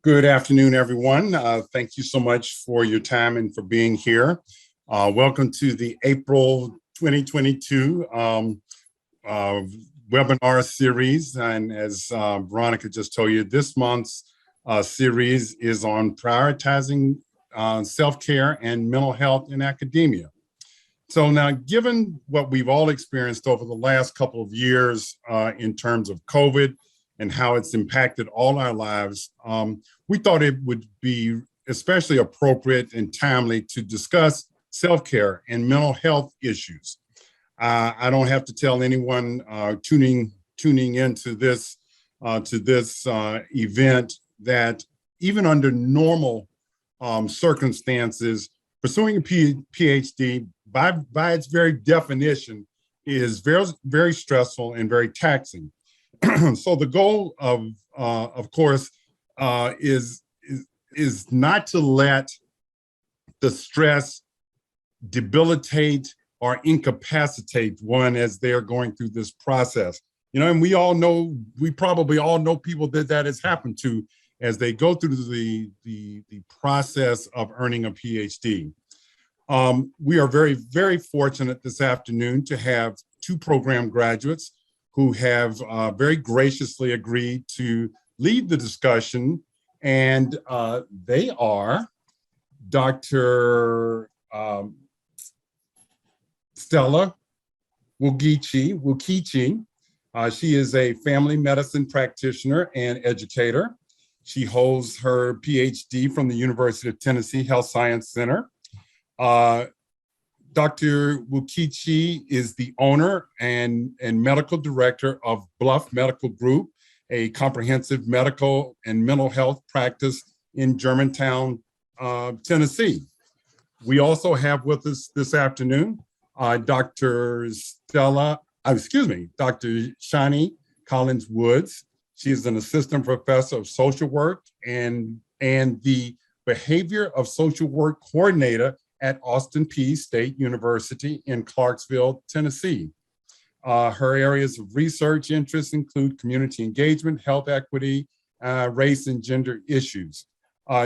Good afternoon, everyone. Thank you so much for your time and for being here. Welcome to the April 2022 webinar series. And as Veronica just told you, this month's series is on prioritizing self-care and mental health in academia. So now, given what we've all experienced over the last couple of years in terms of COVID and how it's impacted all our lives, we thought it would be especially appropriate and timely to discuss self-care and mental health issues. I don't have to tell anyone tuning into this event that even under normal circumstances, pursuing a PhD by its very definition is very, very stressful and very taxing. So the goal of course, is not to let the stress debilitate or incapacitate one as they're going through this process. You know, and we probably all know people that has happened to as they go through the process of earning a PhD. We are very, very fortunate this afternoon to have two program graduates who have very graciously agreed to lead the discussion. And they are Dr. Stella Wukichi. She is a family medicine practitioner and educator. She holds her PhD from the University of Tennessee Health Science Center. Dr. Wukichi is the owner and medical director of Bluff Medical Group, a comprehensive medical and mental health practice in Germantown, Tennessee. We also have with us this afternoon, Dr. Shani Collins-Woods. She is an assistant professor of social work and the behavior of social work coordinator at Austin Peay State University in Clarksville, Tennessee. Her areas of research interests include community engagement, health equity, race and gender issues.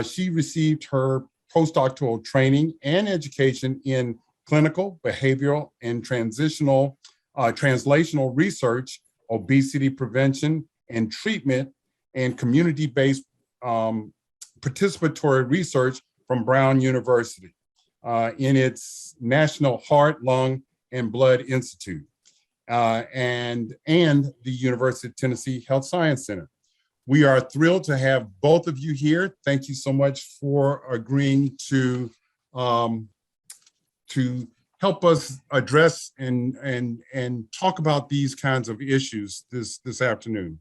She received her postdoctoral training and education in clinical, behavioral, and translational research, obesity prevention and treatment, and community-based participatory research from Brown University in its National Heart, Lung, and Blood Institute. And the University of Tennessee Health Science Center. We are thrilled to have both of you here. Thank you so much for agreeing to help us address and talk about these kinds of issues this afternoon.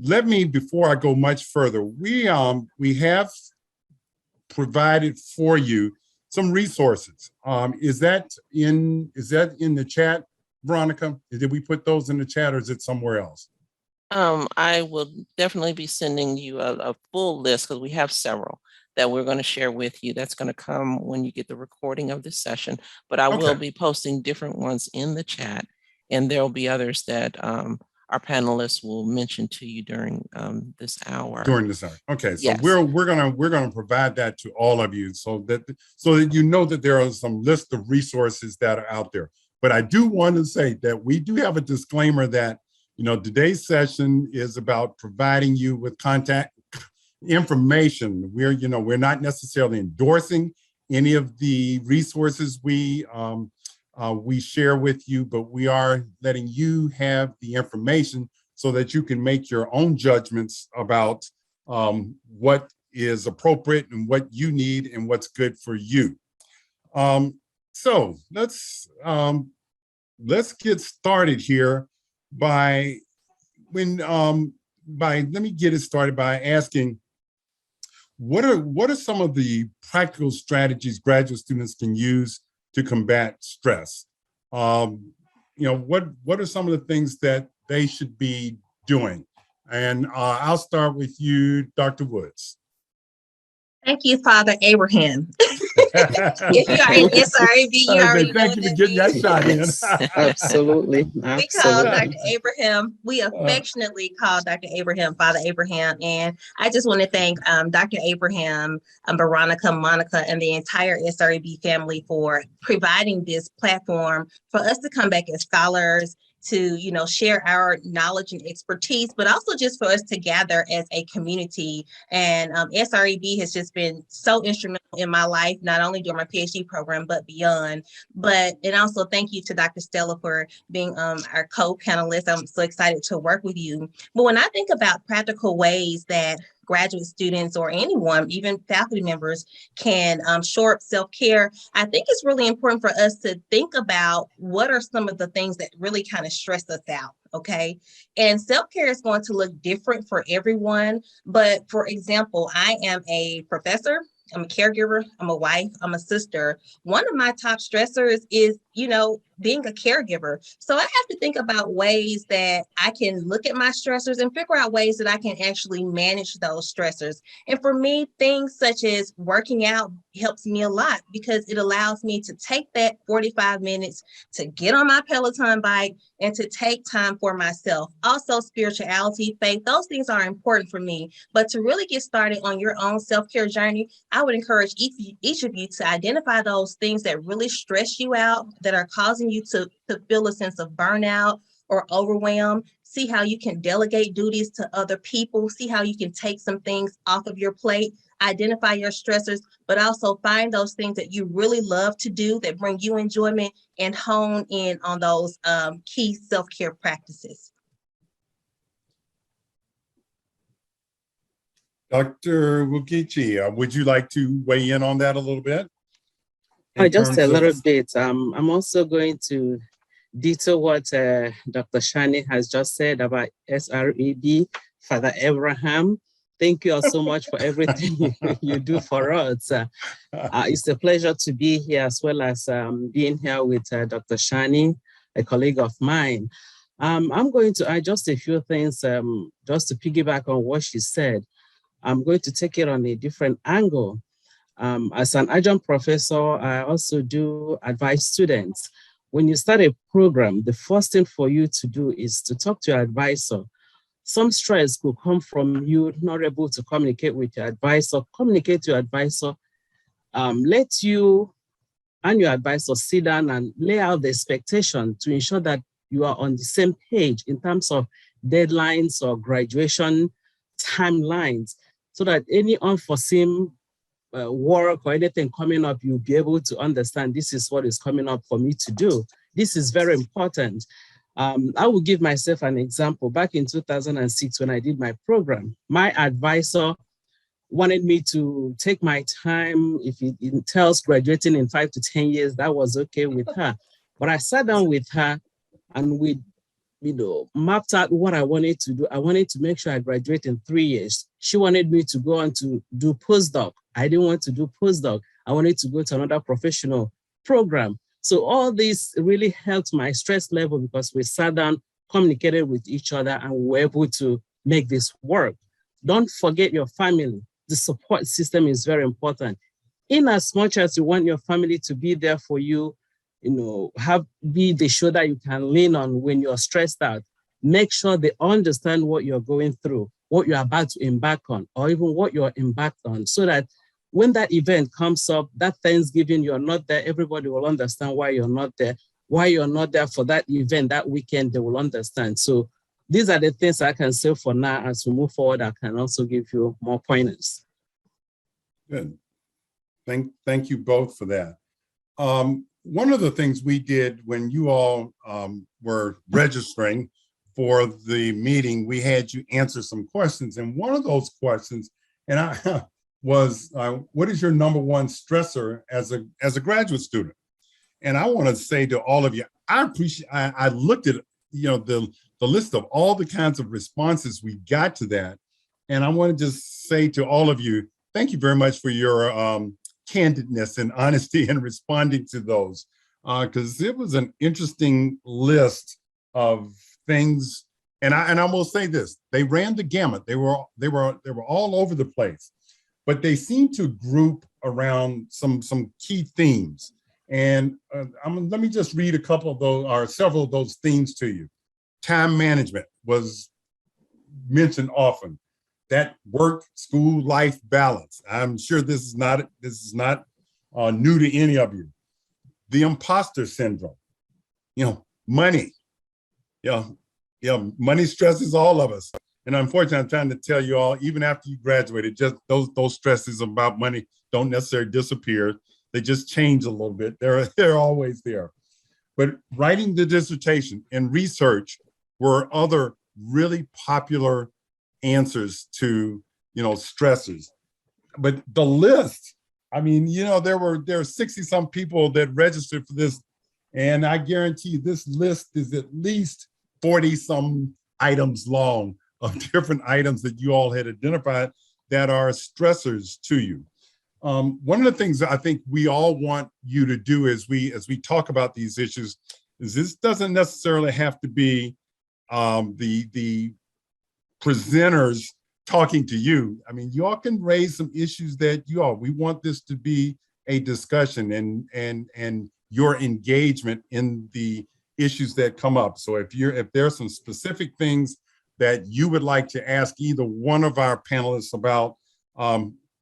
Let me, before I go much further, we have provided for you some resources. Is that in the chat, Veronica? Did we put those in the chat or is it somewhere else? I will definitely be sending you a full list because we have several that we're going to share with you. That's going to come when you get the recording of this session, but I will be posting different ones in the chat, and there will be others that our panelists will mention to you during this hour. During this hour. Okay, so yes. we're gonna provide that to all of you so that you know that there are some list of resources that are out there. But I do want to say that we do have a disclaimer that, you know, today's session is about providing you with contact information. We're not necessarily endorsing any of the resources we share with you, but we are letting you have the information so that you can make your own judgments about what is appropriate and what you need and what's good for you. So let's get started here let me get it started by asking, what are some of the practical strategies graduate students can use to combat stress? What are some of the things that they should be doing? And I'll start with you, Dr. Woods. Thank you, Father Abraham. If you are in SREB, you already know Thank what you for that getting that means. shot in. Yes. Absolutely. We call Dr. Absolutely. Abraham, we affectionately call Dr. Abraham Father Abraham. And I just want to thank Dr. Abraham, Veronica, Monica, and the entire SREB family for providing this platform for us to come back as scholars, to share our knowledge and expertise, but also just for us to gather as a community. And SREB has just been so instrumental in my life, not only during my PhD program, but beyond. And also thank you to Dr. Stella for being our co-panelist. I'm so excited to work with you. But when I think about practical ways that graduate students or anyone, even faculty members, can shore up self-care, I think it's really important for us to think about what are some of the things that really kind of stress us out. Okay. And self-care is going to look different for everyone. But for example, I am a professor, I'm a caregiver, I'm a wife, I'm a sister. One of my top stressors is, being a caregiver. So I have to think about ways that I can look at my stressors and figure out ways that I can actually manage those stressors. And for me, things such as working out helps me a lot because it allows me to take that 45 minutes to get on my Peloton bike and to take time for myself. Also, spirituality, faith, those things are important for me. But to really get started on your own self-care journey, I would encourage each of you to identify those things that really stress you out, that are causing you to feel a sense of burnout or overwhelm. See how you can delegate duties to other people. See how you can take some things off of your plate. Identify your stressors, but also find those things that you really love to do that bring you enjoyment and hone in on those key self-care practices. Dr. Wukichi, would you like to weigh in on that a little bit? Just a little bit. I'm also going to detail what Dr. Shani has just said about SREB, Father Abraham. Thank you all so much for everything you do for us. It's a pleasure to be here, as well as being here with Dr. Shani, a colleague of mine. I'm going to add just a few things just to piggyback on what she said. I'm going to take it on a different angle. As an adjunct professor, I also do advise students. When you start a program, the first thing for you to do is to talk to your advisor. Some stress could come from you not able to communicate with your advisor. Communicate to your advisor. Let you and your advisor sit down and lay out the expectation to ensure that you are on the same page in terms of deadlines or graduation timelines, so that any unforeseen work or anything coming up, you'll be able to understand this is what is coming up for me to do. This is very important. I will give myself an example. Back in 2006, when I did my program, my advisor wanted me to take my time. If it entails graduating in 5 to 10 years, that was okay with her. But I sat down with her and we mapped out what I wanted to do. I wanted to make sure I graduate in 3 years. She wanted me to go on to do postdoc. I didn't want to do postdoc. I wanted to go to another professional program. So all this really helped my stress level because we sat down, communicated with each other, and we were able to make this work. Don't forget your family. The support system is very important. In as much as you want your family to be there for you, be the shoulder you can lean on when you're stressed out. Make sure they understand what you're going through, what you're about to embark on, or even what you're embarked on, so that when that event comes up, that Thanksgiving, you're not there, everybody will understand why you're not there. Why you're not there for that event, that weekend, they will understand. So these are the things I can say for now. As we move forward, I can also give you more pointers. Good. Thank you both for that. One of the things we did when you all were registering for the meeting, we had you answer some questions. And one of those questions, was what is your number one stressor as a graduate student? And I want to say to all of you, I looked at the list of all the kinds of responses we got to that. And I want to just say to all of you, thank you very much for your candidness and honesty in responding to those, because it was an interesting list of things. And I will say this: they ran the gamut. They were all over the place. but they seem to group around some key themes. And let me just read a couple of those, or several of those themes to you. Time management was mentioned often. That work, school, life balance. I'm sure this is not new to any of you. The imposter syndrome. Money. Money stresses all of us. And unfortunately, I'm trying to tell you all, even after you graduated, just those stresses about money don't necessarily disappear. They just change a little bit. They're always there. But writing the dissertation and research were other really popular answers to stressors. But the list, there were 60 some people that registered for this, and I guarantee this list is at least 40 some items long of different items that you all had identified that are stressors to you. One of the things that I think we all want you to do as we talk about these issues is this doesn't necessarily have to be the presenters talking to you. You all can raise some issues that we want this to be a discussion and your engagement in the issues that come up. So if there are some specific things that you would like to ask either one of our panelists about,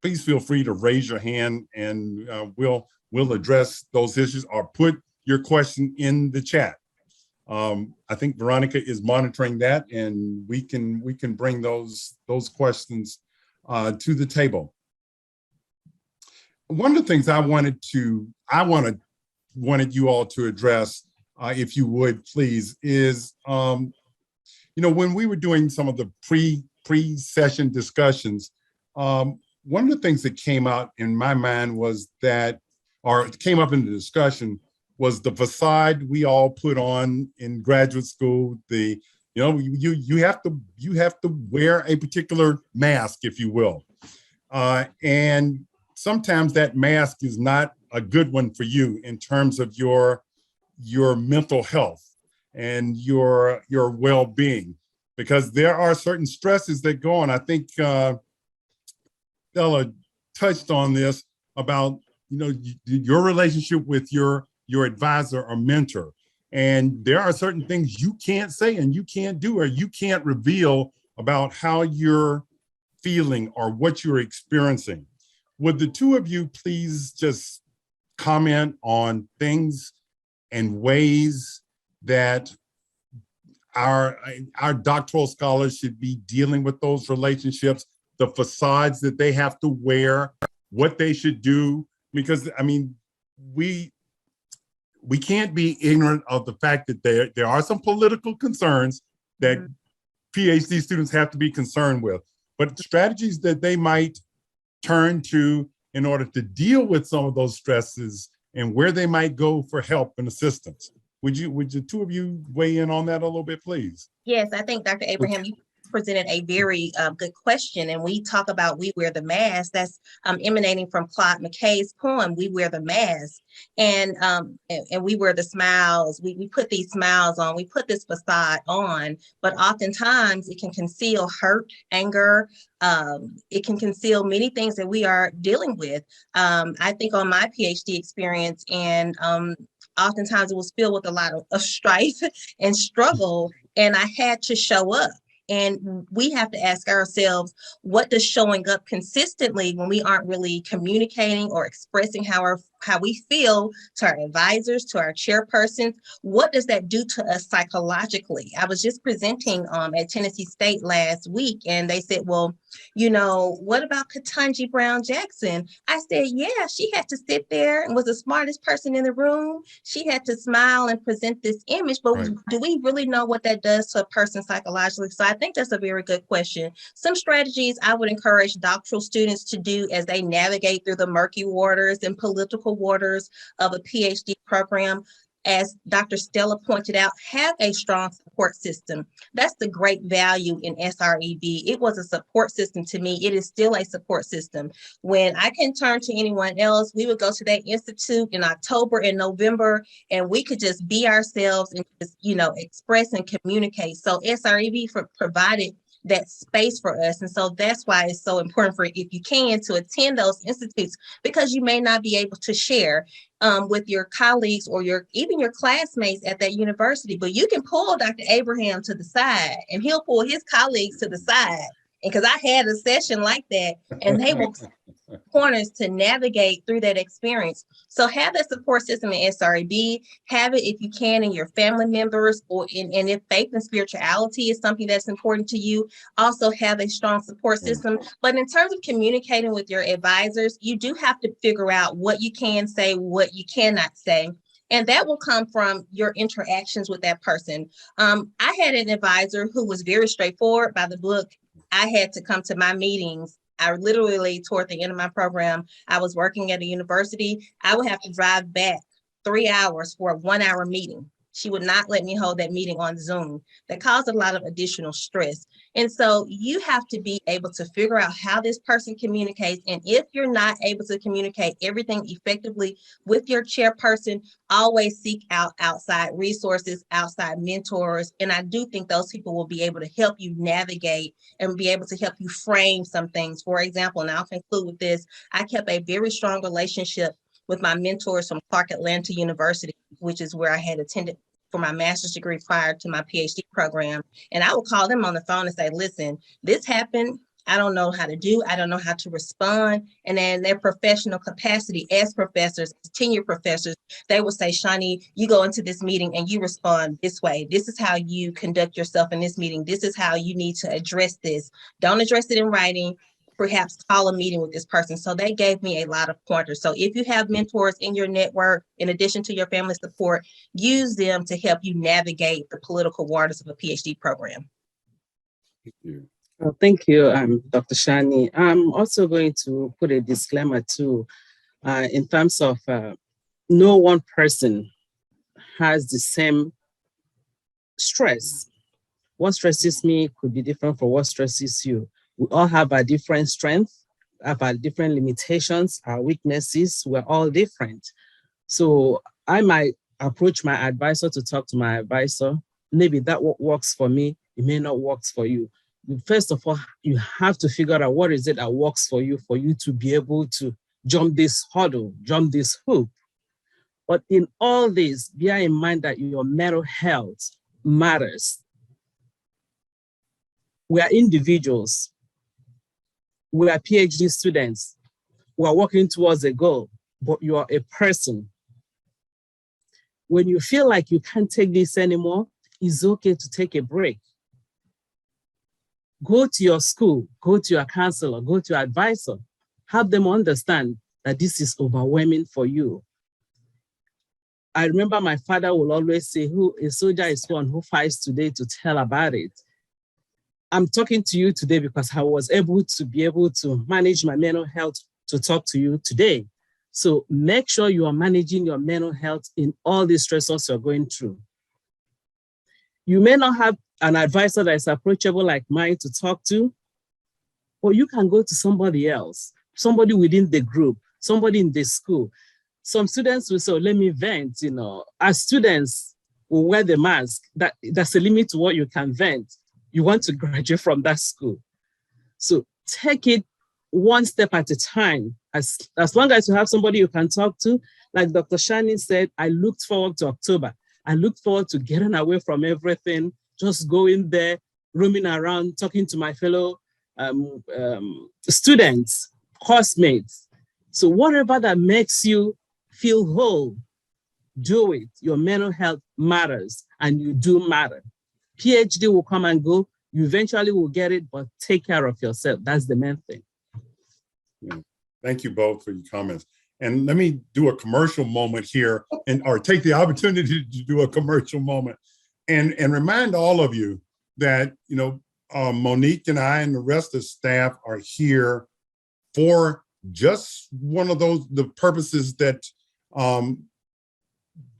please feel free to raise your hand, and we'll address those issues or put your question in the chat. I think Veronica is monitoring that, and we can bring those questions to the table. One of the things I wanted you all to address, if you would please, is when we were doing some of the pre-session discussions, one of the things that came out in my mind was that, or came up in the discussion, was the facade we all put on in graduate school. You have to wear a particular mask, if you will, and sometimes that mask is not a good one for you in terms of your mental health and your well-being, because there are certain stresses that go on. I think Stella touched on this about your relationship with your advisor or mentor, and there are certain things you can't say and you can't do or you can't reveal about how you're feeling or what you're experiencing. Would the two of you please just comment on things and ways that our doctoral scholars should be dealing with those relationships, the facades that they have to wear, what they should do? Because we can't be ignorant of the fact that there are some political concerns that PhD students have to be concerned with, but strategies that they might turn to in order to deal with some of those stresses and where they might go for help and assistance. Would the two of you weigh in on that a little bit, please? Yes, I think Dr. Abraham, you presented a very good question, and we talk about We Wear the Mask. That's emanating from Claude McKay's poem, We Wear the Mask, and we wear the smiles. We put these smiles on, we put this facade on, but oftentimes it can conceal hurt, anger. It can conceal many things that we are dealing with. I think on my PhD experience, and oftentimes it was filled with a lot of strife and struggle, and I had to show up. And we have to ask ourselves, what does showing up consistently when we aren't really communicating or expressing how we feel to our advisors, to our chairpersons, what does that do to us psychologically? I was just presenting at Tennessee State last week, and they said, well, what about Ketanji Brown Jackson? I said, yeah, she had to sit there and was the smartest person in the room. She had to smile and present this image, but right. Do we really know what that does to a person psychologically? So I think that's a very good question. Some strategies I would encourage doctoral students to do as they navigate through the murky waters and political waters of a PhD program. As Dr. Stella pointed out, have a strong support system. That's the great value in SREB. It was a support system to me. It is still a support system. When I can turn to anyone else, we would go to that institute in October and November, and we could just be ourselves and just, express and communicate. So SREB provided that space for us. And so that's why it's so important for, if you can, to attend those institutes, because you may not be able to share with your colleagues or even your classmates at that university, but you can pull Dr. Abraham to the side and he'll pull his colleagues to the side. And because I had a session like that, and they will pointers to navigate through that experience. So have that support system in SREB, have it if you can in your family members, or and if faith and spirituality is something that's important to you, also have a strong support system. But in terms of communicating with your advisors, you do have to figure out what you can say, what you cannot say. And that will come from your interactions with that person. I had an advisor who was very straightforward. By the book, I had to come to my meetings. I literally, toward the end of my program, I was working at a university. I would have to drive back 3 hours for a 1 hour meeting. She would not let me hold that meeting on Zoom. That caused a lot of additional stress. And so you have to be able to figure out how this person communicates. And if you're not able to communicate everything effectively with your chairperson, always seek out outside resources, outside mentors. And I do think those people will be able to help you navigate and be able to help you frame some things. For example, and I'll conclude with this, I kept a very strong relationship with my mentors from Clark Atlanta University, which is where I had attended for my master's degree prior to my PhD program. And I would call them on the phone and say, listen, this happened. I don't know how to do, I don't know how to respond. And then their professional capacity as professors, as tenured professors, they would say, Shani, you go into this meeting and you respond this way. This is how you conduct yourself in this meeting. This is how you need to address this. Don't address it in writing. Perhaps call a meeting with this person. So they gave me a lot of pointers. So if you have mentors in your network, in addition to your family support, use them to help you navigate the political waters of a PhD program. Thank you. Well, thank you, Dr. Shani. I'm also going to put a disclaimer too, in terms of no one person has the same stress. What stresses me could be different from what stresses you. We all have our different strengths, have our different limitations, our weaknesses. We're all different. So I might approach my advisor to talk to my advisor. Maybe that what works for me, it may not work for you. First of all, you have to figure out what is it that works for you to be able to jump this hurdle, jump this hoop. But in all this, bear in mind that your mental health matters. We are individuals. We are PhD students. We are working towards a goal, but you are a person. When you feel like you can't take this anymore, it's okay to take a break. Go to your school, go to your counselor, go to your advisor, help them understand that this is overwhelming for you. I remember my father will always say, a soldier is one who fights today to tell about it. I'm talking to you today because I was able to manage my mental health to talk to you today. So make sure you are managing your mental health in all the stressors you're going through. You may not have an advisor that is approachable like mine to talk to, or you can go to somebody else, somebody within the group, somebody in the school. Some students will say, let me vent, As students will wear the mask, that's a limit to what you can vent. You want to graduate from that school. So take it one step at a time. As long as you have somebody you can talk to, like Dr. Shani said, I looked forward to October. I looked forward to getting away from everything, just going there, roaming around, talking to my fellow students, classmates. So whatever that makes you feel whole, do it. Your mental health matters, and you do matter. PhD will come and go. You eventually will get it, but take care of yourself. That's the main thing. Yeah. Thank you both for your comments. And let me do a commercial moment here, or take the opportunity to do a commercial moment, and remind all of you that Monique and I and the rest of the staff are here for just one of the purposes that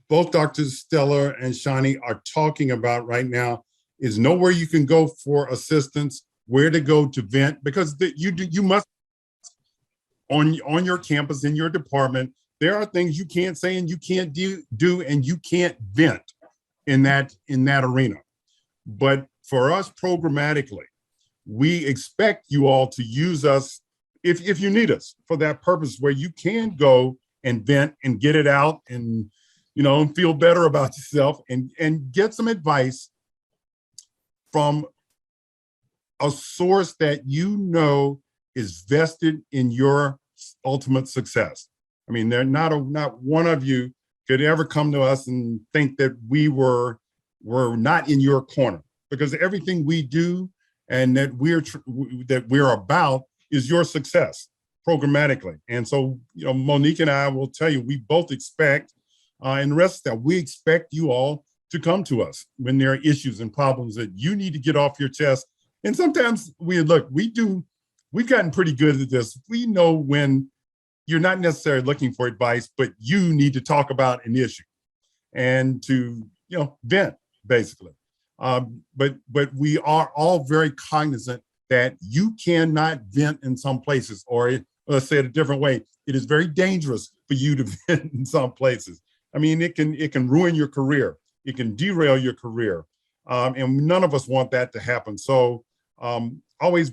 both Dr. Stella and Shani are talking about right now, is know where you can go for assistance, where to go to vent, because you must, on your campus, in your department, there are things you can't say and you can't do and you can't vent in that arena. But for us programmatically, we expect you all to use us if you need us for that purpose, where you can go and vent and get it out and, feel better about yourself and get some advice from a source that is vested in your ultimate success. I mean, not one of you could ever come to us and think that we were not in your corner, because everything we do and that we're about is your success programmatically. And so, Monique and I will tell you, we both expect, and the rest of that, we expect you all to come to us when there are issues and problems that you need to get off your chest. And sometimes we've gotten pretty good at this. We know when you're not necessarily looking for advice, but you need to talk about an issue and to, vent, basically. But we are all very cognizant that you cannot vent in some places, or let's say it a different way, it is very dangerous for you to vent in some places. I mean, it can ruin your career. It can derail your career. And none of us want that to happen. So always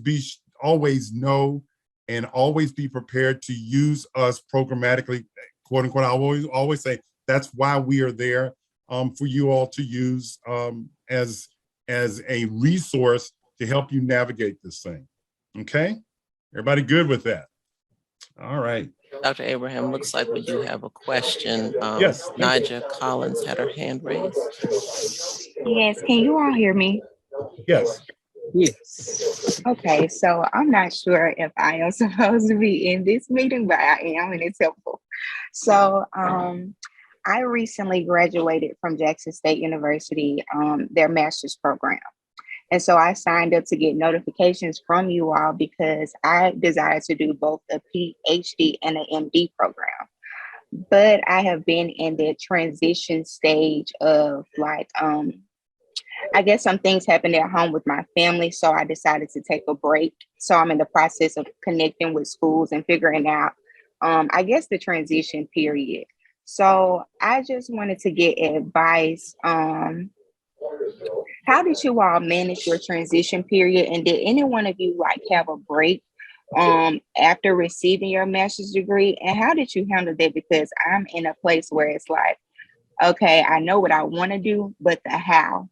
know and always be prepared to use us programmatically, quote unquote. I always say that's why we are there, for you all to use as a resource to help you navigate this thing. Okay? Everybody good with that? All right. Dr. Abraham, looks like we do have a question. Yes. Naja Collins had her hand raised. Yes, can you all hear me? Yes. Yes. Okay, so I'm not sure if I am supposed to be in this meeting, but I am, and it's helpful. So I recently graduated from Jackson State University, their master's program. And so I signed up to get notifications from you all because I desire to do both a PhD and an MD program. But I have been in the transition stage of I guess some things happened at home with my family, so I decided to take a break. So I'm in the process of connecting with schools and figuring out, I guess, the transition period. So I just wanted to get advice. How did you all manage your transition period? And did any one of you have a break after receiving your master's degree? And how did you handle that? Because I'm in a place where it's okay, I know what I want to do, but the how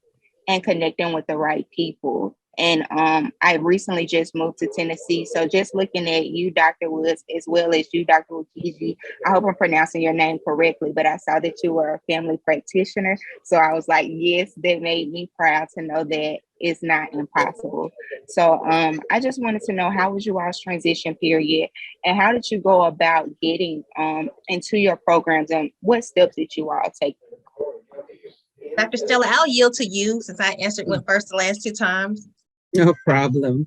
and connecting with the right people. And I recently just moved to Tennessee. So just looking at you, Dr. Woods, as well as you, Dr. Wukiji, I hope I'm pronouncing your name correctly, but I saw that you were a family practitioner. So I was like, yes, that made me proud to know that it's not impossible. So I just wanted to know, how was you all's transition period, and how did you go about getting into your programs, and what steps did you all take? Dr. Stella, I'll yield to you since I answered one first the last two times. No problem.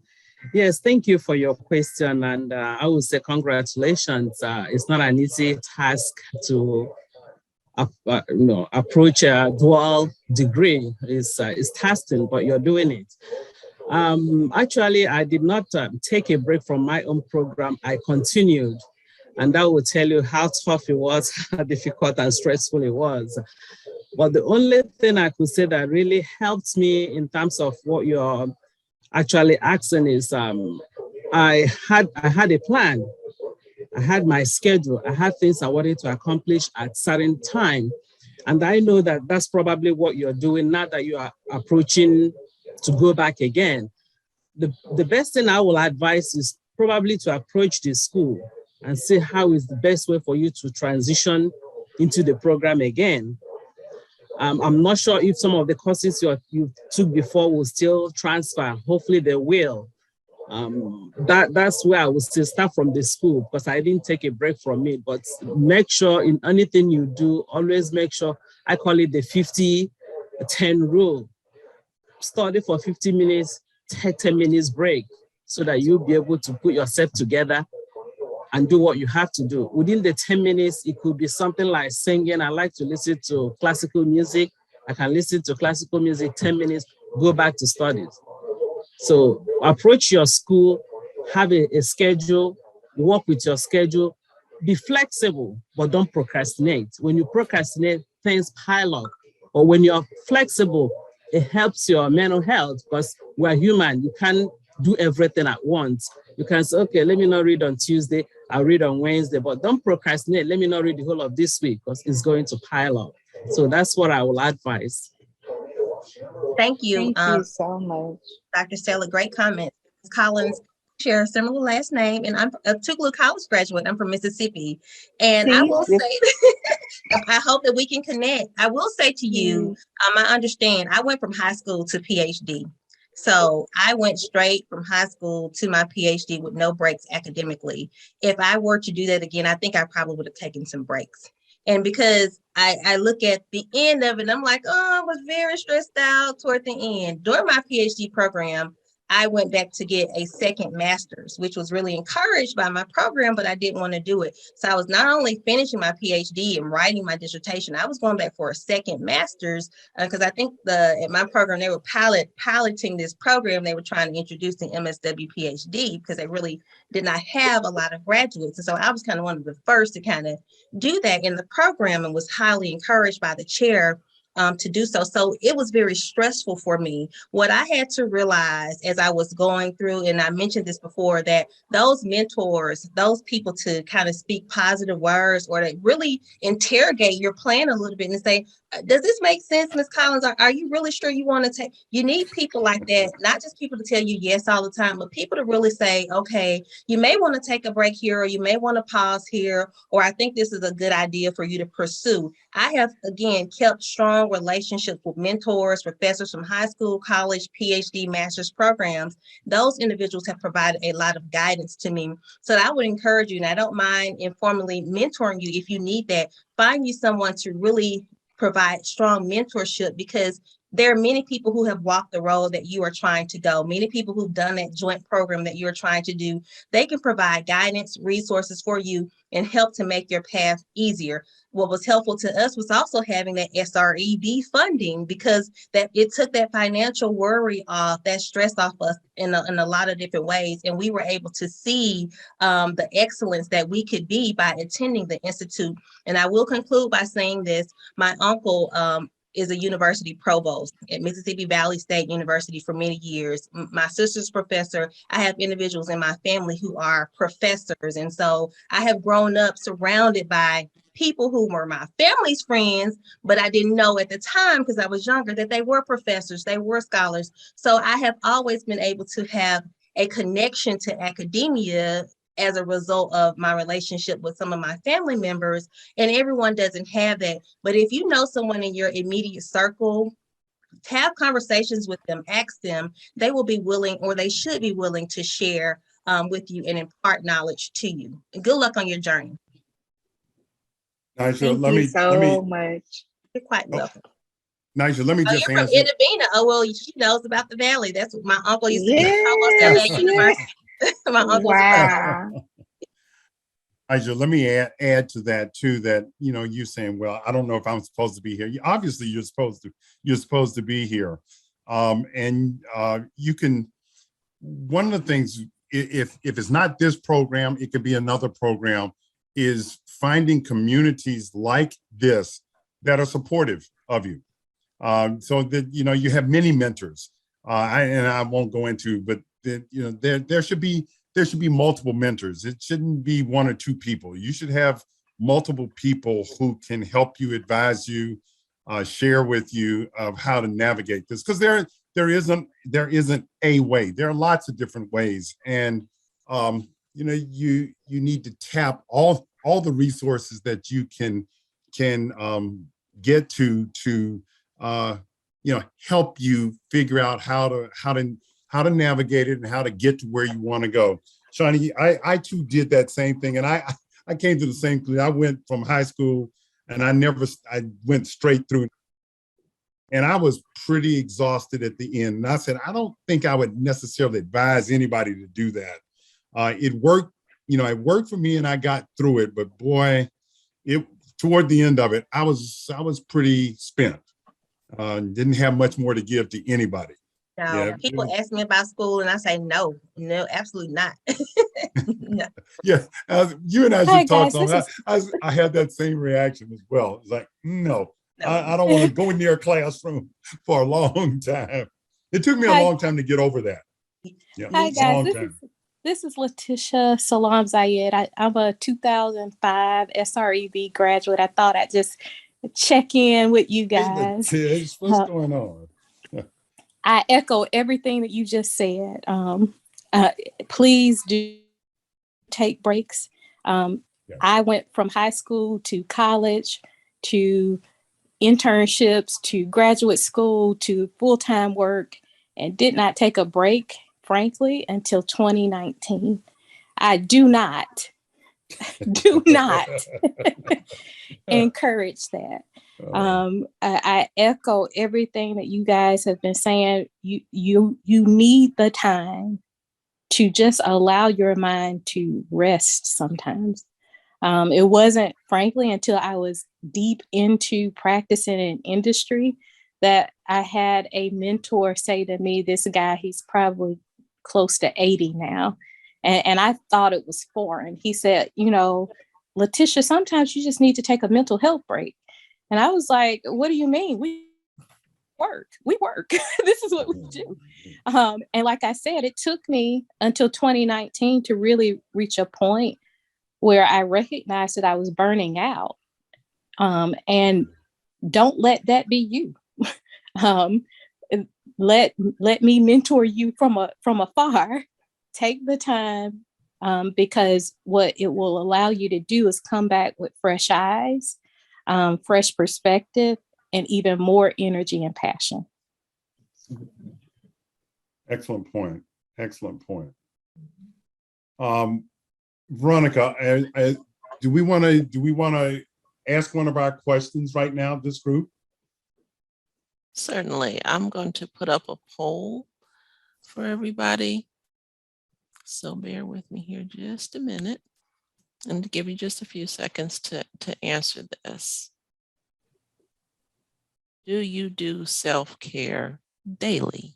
Yes, thank you for your question. And I would say congratulations. It's not an easy task to approach a dual degree. It's tasking, but you're doing it. Actually, I did not take a break from my own program. I continued. And that will tell you how tough it was, how difficult and stressful it was. But the only thing I could say that really helped me in terms of what you're actually asking is I had a plan. I had my schedule. I had things I wanted to accomplish at certain time. And I know that that's probably what you're doing now that you are approaching to go back again. The best thing I will advise is probably to approach the school and see how is the best way for you to transition into the program again. I'm not sure if some of the courses you took before will still transfer. Hopefully they will. That's where I will still start from the school, because I didn't take a break from it. But make sure in anything you do, always make sure, I call it the 50-10 rule. Study for 50 minutes, take 10 minutes break, so that you'll be able to put yourself together and do what you have to do. Within the 10 minutes, it could be something like singing. I like to listen to classical music. I can listen to classical music, 10 minutes, go back to studies. So approach your school, have a schedule, work with your schedule, be flexible, but don't procrastinate. When you procrastinate, things pile up. Or when you're flexible, it helps your mental health, because we're human. You can't do everything at once. You can say, okay, let me not read on Tuesday, I'll read on Wednesday, but don't procrastinate. Let me not read the whole of this week because it's going to pile up. So that's what I will advise. Thank you. Thank you so much. Dr. Stella, great comment. Ms. Collins share a similar last name, and I'm a Tougaloo College graduate. I'm from Mississippi. And I will say, I hope that we can connect. I will say to you, I understand, I went from high school to PhD. So I went straight from high school to my PhD with no breaks academically. If I were to do that again, I think I probably would have taken some breaks. And because I look at the end of it, I'm like, oh, I was very stressed out toward the end. During my PhD program, I went back to get a second master's, which was really encouraged by my program, but I didn't want to do it. So I was not only finishing my PhD and writing my dissertation, I was going back for a second master's because I think at my program, they were piloting this program. They were trying to introduce the MSW PhD because they really did not have a lot of graduates. And so I was kind of one of the first to kind of do that in the program and was highly encouraged by the chair to do so. So it was very stressful for me. What I had to realize as I was going through, and I mentioned this before, that those mentors, those people to kind of speak positive words or to really interrogate your plan a little bit and say, does this make sense, Ms. Collins? Are you really sure you want to take? You need people like that, not just people to tell you yes all the time, but people to really say, okay, you may want to take a break here, or you may want to pause here, or I think this is a good idea for you to pursue. I have, again, kept strong relationships with mentors, professors from high school, college, PhD, master's programs. Those individuals have provided a lot of guidance to me. So I would encourage you, and I don't mind informally mentoring you if you need that. Find you someone to really provide strong mentorship, because there are many people who have walked the road that you are trying to go, many people who've done that joint program that you're trying to do. They can provide guidance, resources for you, and help to make your path easier. What was helpful to us was also having that SREB funding, because that it took that financial worry off, that stress off us in a lot of different ways. And we were able to see the excellence that we could be by attending the Institute. And I will conclude by saying this. My uncle is a university provost at Mississippi Valley State University for many years. My sister's professor. I have individuals in my family who are professors. And so I have grown up surrounded by people who were my family's friends, but I didn't know at the time, because I was younger, that they were professors, they were scholars. So I have always been able to have a connection to academia as a result of my relationship with some of my family members, and everyone doesn't have that. But if you know someone in your immediate circle, have conversations with them, ask them, they will be willing, or they should be willing, to share with you and impart knowledge to you. And good luck on your journey. Nigel, Thank you so much. You're quite welcome. Nigel, let me just you're answer. from Itabena. Oh, well, she knows about the valley. That's what my uncle used to be provost at Yes, that university. My uncle's wow. Nigel, let me add to that too, that, you saying, well, I don't know if I'm supposed to be here. Obviously you're supposed to be here. And you can, one of the things, if it's not this program, it could be another program, is finding communities like this that are supportive of you. So that, you have many mentors. I won't go into, but there should be multiple mentors. It shouldn't be one or two people. You should have multiple people who can help you, advise you, share with you of how to navigate this. Because there isn't a way. There are lots of different ways, and you need to tap all the resources that you can get to help you figure out how to navigate it and how to get to where you want to go. Shani, I too did that same thing, and I came to the same conclusion. I went from high school, and I went straight through, and I was pretty exhausted at the end. And I said, I don't think I would necessarily advise anybody to do that. It worked, it worked for me, and I got through it. But boy, toward the end of it, I was pretty spent. Didn't have much more to give to anybody. No, Yeah. people ask me about school, and I say no, absolutely not. No. Yeah, you and I Hi, should talk guys, on that. I had that same reaction as well. It's like, no. I don't want to go near a classroom for a long time. It took me a long time to get over that. Yeah. Hi guys, Long time. this is Letitia Salam Zayed. I'm a 2005 SREB graduate. I thought I'd just check in with you guys. Hey, Letish, what's going on? I echo everything that you just said. Please do take breaks. Yes. I went from high school to college to internships to graduate school to full-time work and did not take a break, frankly, until 2019. I do not encourage that. I echo everything that you guys have been saying. You need the time to just allow your mind to rest sometimes. It wasn't, frankly, until I was deep into practicing in industry that I had a mentor say to me, this guy, he's probably close to 80 now. And I thought it was foreign. He said, you know, Letitia, sometimes you just need to take a mental health break. And I was like, what do you mean? We work. This is what we do. And like I said, it took me until 2019 to really reach a point where I recognized that I was burning out. And don't let that be you. Let me mentor you from afar. Take the time, because what it will allow you to do is come back with fresh eyes, fresh perspective, and even more energy and passion. Excellent point. Excellent point. Veronica, do we want to ask one of our questions right now, this group? Certainly. I'm going to put up a poll for everybody. So bear with me here just a minute and to give you just a few seconds to answer this. Do you do self-care daily?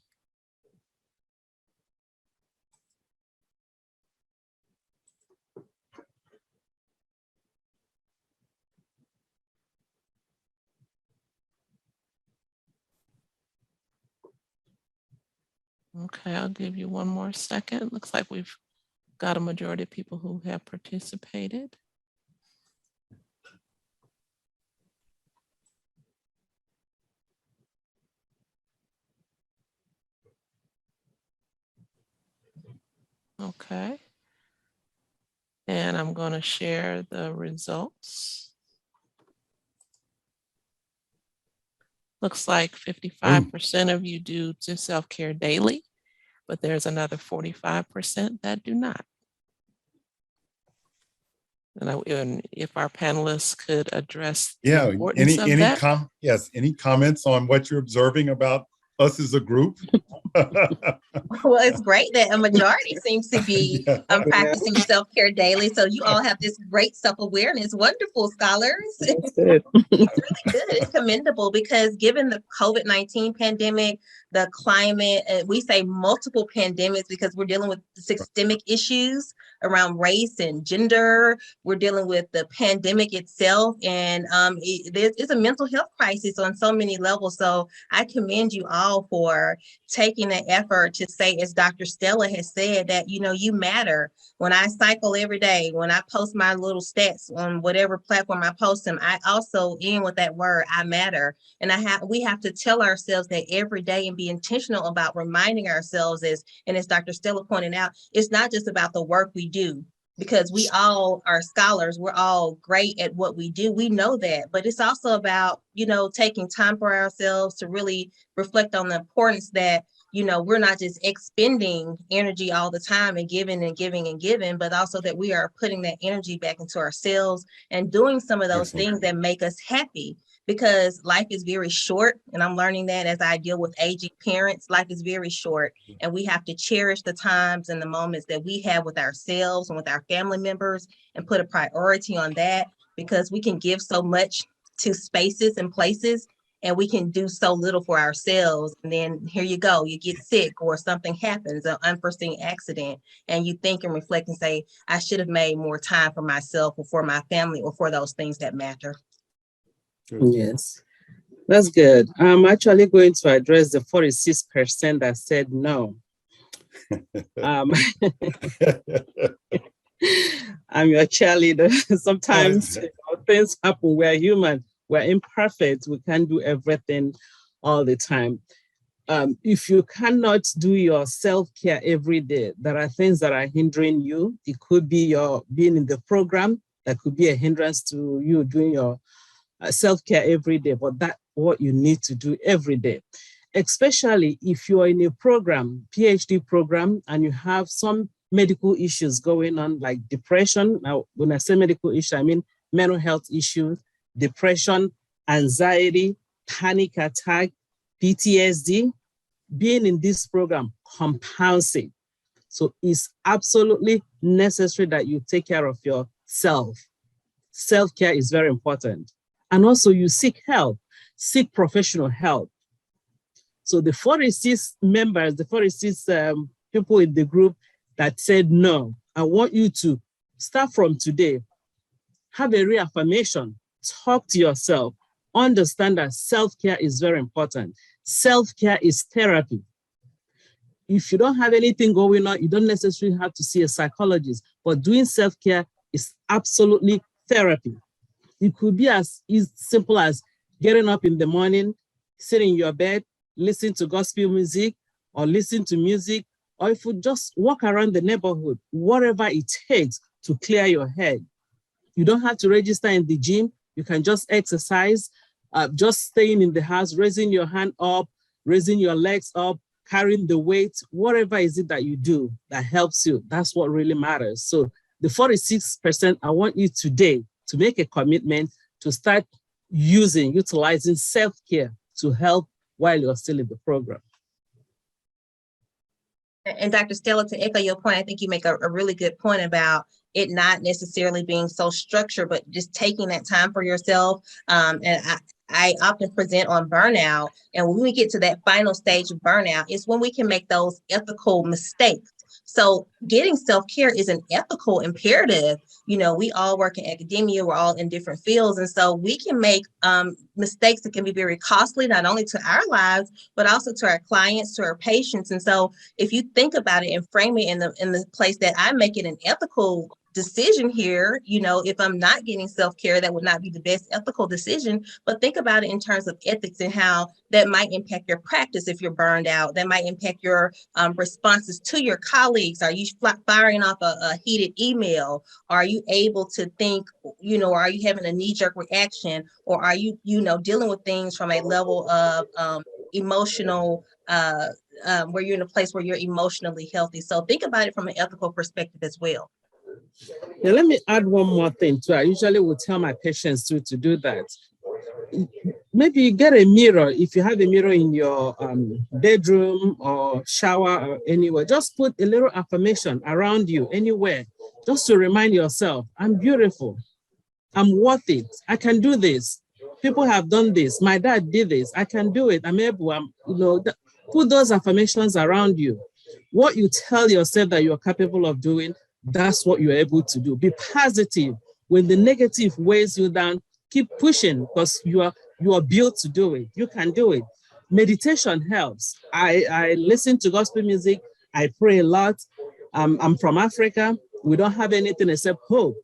Okay, I'll give you one more second. Looks like we've got a majority of people who have participated. Okay. And I'm going to share the results. Looks like 55% of you do self-care daily, but there's another 45% that do not. And if our panelists could address the importance of that. Any comments on what you're observing about us as a group? Well, it's great that a majority seems to be practicing self-care daily. So you all have this great self-awareness. Wonderful, scholars. It's really good. It's commendable because given the COVID-19 pandemic, the climate, we say multiple pandemics because we're dealing with systemic issues around race and gender. We're dealing with the pandemic itself, and it's a mental health crisis on so many levels. So I commend you all for taking the effort to say, as Dr. Stella has said, that, you know, you matter. When I cycle every day, when I post my little stats on whatever platform I post them, I also end with that word, I matter. And we have to tell ourselves that every day and be intentional about reminding ourselves, as Dr. Stella pointed out, it's not just about the work we do, because we all are scholars. We're all great at what we do. We know that, but it's also about, you know, taking time for ourselves to really reflect on the importance that, you know, we're not just expending energy all the time and giving and giving and giving, but also that we are putting that energy back into ourselves and doing some of those things that make us happy. Because life is very short, and I'm learning that as I deal with aging parents. Life is very short, and we have to cherish the times and the moments that we have with ourselves and with our family members and put a priority on that, because we can give so much to spaces and places, and we can do so little for ourselves. And then here you go, you get sick or something happens, an unforeseen accident, and you think and reflect and say, I should have made more time for myself or for my family or for those things that matter. Yes, that's good. I'm actually going to address the 46% that said no. I'm your cheerleader. Sometimes things happen. We're human. We're imperfect. We can't do everything all the time. If you cannot do your self-care every day, there are things that are hindering you. It could be your being in the program. That could be a hindrance to you doing your self-care every day, but that's what you need to do every day. Especially if you're in a program, PhD program, and you have some medical issues going on, like depression. Now, when I say medical issue, I mean mental health issues, depression, anxiety, panic attack, PTSD. Being in this program compounds it. So it's absolutely necessary that you take care of yourself. Self-care is very important. And also you seek help, seek professional help. So the 46 members, the 46 people in the group that said no, I want you to start from today, have a reaffirmation, talk to yourself, understand that self-care is very important. Self-care is therapy. If you don't have anything going on, you don't necessarily have to see a psychologist, but doing self-care is absolutely therapy. It could be as simple as getting up in the morning, sitting in your bed, listen to gospel music, or listen to music, or if you just walk around the neighborhood, whatever it takes to clear your head. You don't have to register in the gym. You can just exercise, just staying in the house, raising your hand up, raising your legs up, carrying the weight, whatever is it that you do that helps you. That's what really matters. So the 46%, I want you today to make a commitment to start utilizing self-care to help while you're still in the program. And Dr. Stella, to echo your point, I think you make a really good point about it not necessarily being so structured, but just taking that time for yourself. And I often present on burnout. And when we get to that final stage of burnout, it's when we can make those ethical mistakes. So getting self-care is an ethical imperative. You know, we all work in academia, we're all in different fields. And so we can make mistakes that can be very costly, not only to our lives, but also to our clients, to our patients. And so if you think about it and frame it in the place that I make it an ethical decision here, you know, if I'm not getting self-care, that would not be the best ethical decision. But think about it in terms of ethics and how that might impact your practice if you're burned out. That might impact your responses to your colleagues. Are you firing off a heated email? Are you able to think, you know, are you having a knee-jerk reaction? Or are you, you know, dealing with things from a level of emotional, where you're in a place where you're emotionally healthy? So think about it from an ethical perspective as well. Yeah, let me add one more thing too. I usually will tell my patients to do that. Maybe you get a mirror. If you have a mirror in your bedroom or shower or anywhere, just put a little affirmation around you anywhere, just to remind yourself, I'm beautiful, I'm worth it, I can do this. People have done this. My dad did this. I can do it. I'm able. Put those affirmations around you. What you tell yourself that you're capable of doing, that's what you're able to do. Be positive. When the negative weighs you down, keep pushing because you are built to do it. You can do it. Meditation helps. I listen to gospel music. I pray a lot. I'm from Africa. We don't have anything except hope.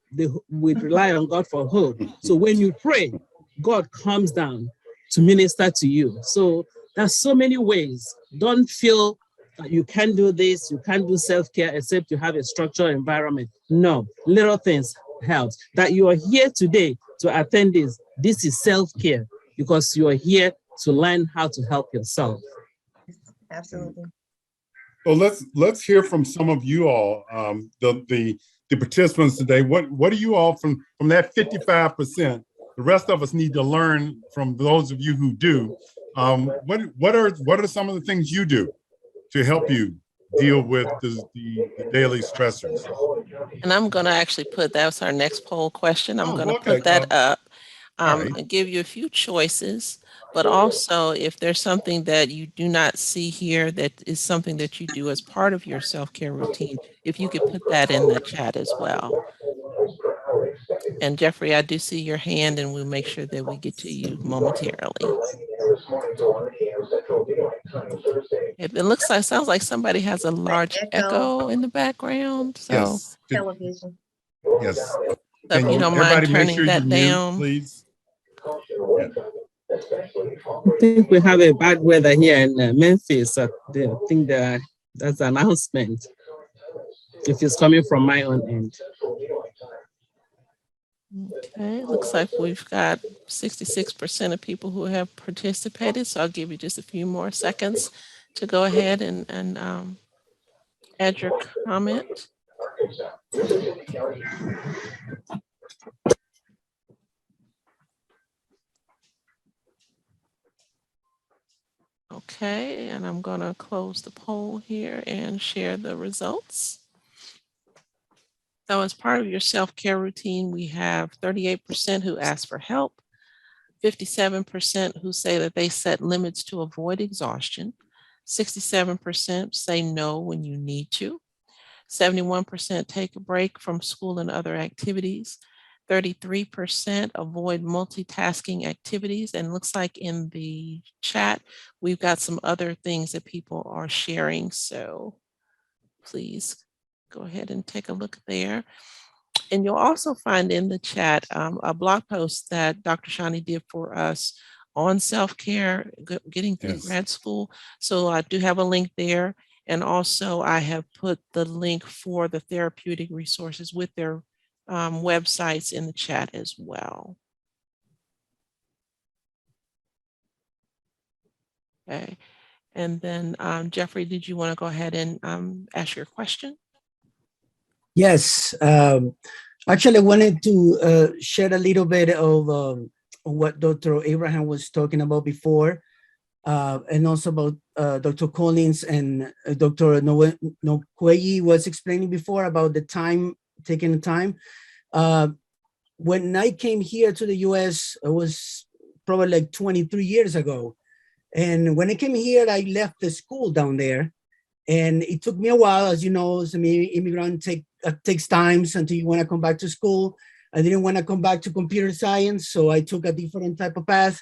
We rely on God for hope. So when you pray, God comes down to minister to you. So there's so many ways. Don't feel that you can't do this, you can't do self-care except you have a structured environment. No, little things help. That you are here today to attend this is self-care because you are here to learn how to help yourself. Absolutely. So let's hear from some of you all, the participants today. What do you all from that 55%? The rest of us need to learn from those of you who do. What are some of the things you do to help you deal with the daily stressors? And I'm going to actually that's our next poll question. I'm going to okay. put that up right. and give you a few choices, but also if there's something that you do not see here that is something that you do as part of your self-care routine, if you could put that in the chat as well. And Jeffrey, I do see your hand, and we'll make sure that we get to you momentarily. It looks like, sounds like somebody has a large echo in the background. So Yes. Television. Yes. so if you don't mind Everybody make turning sure that you mute, down. please. Yeah. I think we have a bad weather here in Memphis. I think that's an announcement. If it's coming from my own end. Okay, looks like we've got 66% of people who have participated. So I'll give you just a few more seconds to go ahead and add your comment. Okay, and I'm going to close the poll here and share the results. So as part of your self-care routine, we have 38% who ask for help, 57% who say that they set limits to avoid exhaustion, 67% say no when you need to, 71% take a break from school and other activities, 33% avoid multitasking activities, and it looks like in the chat, we've got some other things that people are sharing. So please go ahead and take a look there. And you'll also find in the chat a blog post that Dr. Shani did for us on self-care, getting through grad school. So I do have a link there. And also I have put the link for the therapeutic resources with their websites in the chat as well. Okay. And then Jeffrey, did you want to go ahead and ask your question? Yes. Actually, I wanted to share a little bit of what Dr. Abraham was talking about before, and also about Dr. Collins and Dr. Nokwei was explaining before about the time, taking the time. When I came here to the US, it was probably like 23 years ago. And when I came here, I left the school down there. And it took me a while, as you know, as an immigrant takes time until you want to come back to school. I didn't want to come back to computer science, so I took a different type of path.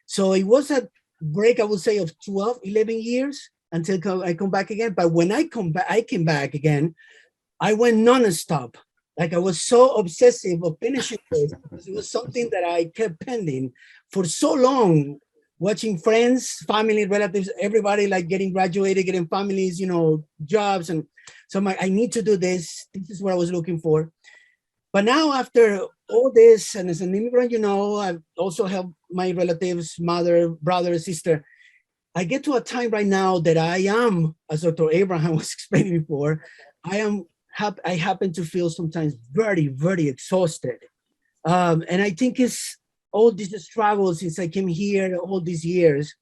So it was a break, I would say, of 12, 11 years until I come back again. But when I came back again, I went nonstop. Like I was so obsessive of finishing this. It was something that I kept pending for so long. Watching friends, family, relatives, everybody like getting graduated, getting families, you know, jobs. And so I'm like, I need to do this. This is what I was looking for. But now after all this, and as an immigrant, you know, I've also helped my relatives, mother, brother, sister. I get to a time right now that I am, as Dr. Abraham was explaining before, I happen to feel sometimes very, very exhausted. And I think it's all these struggles since I came here all these years.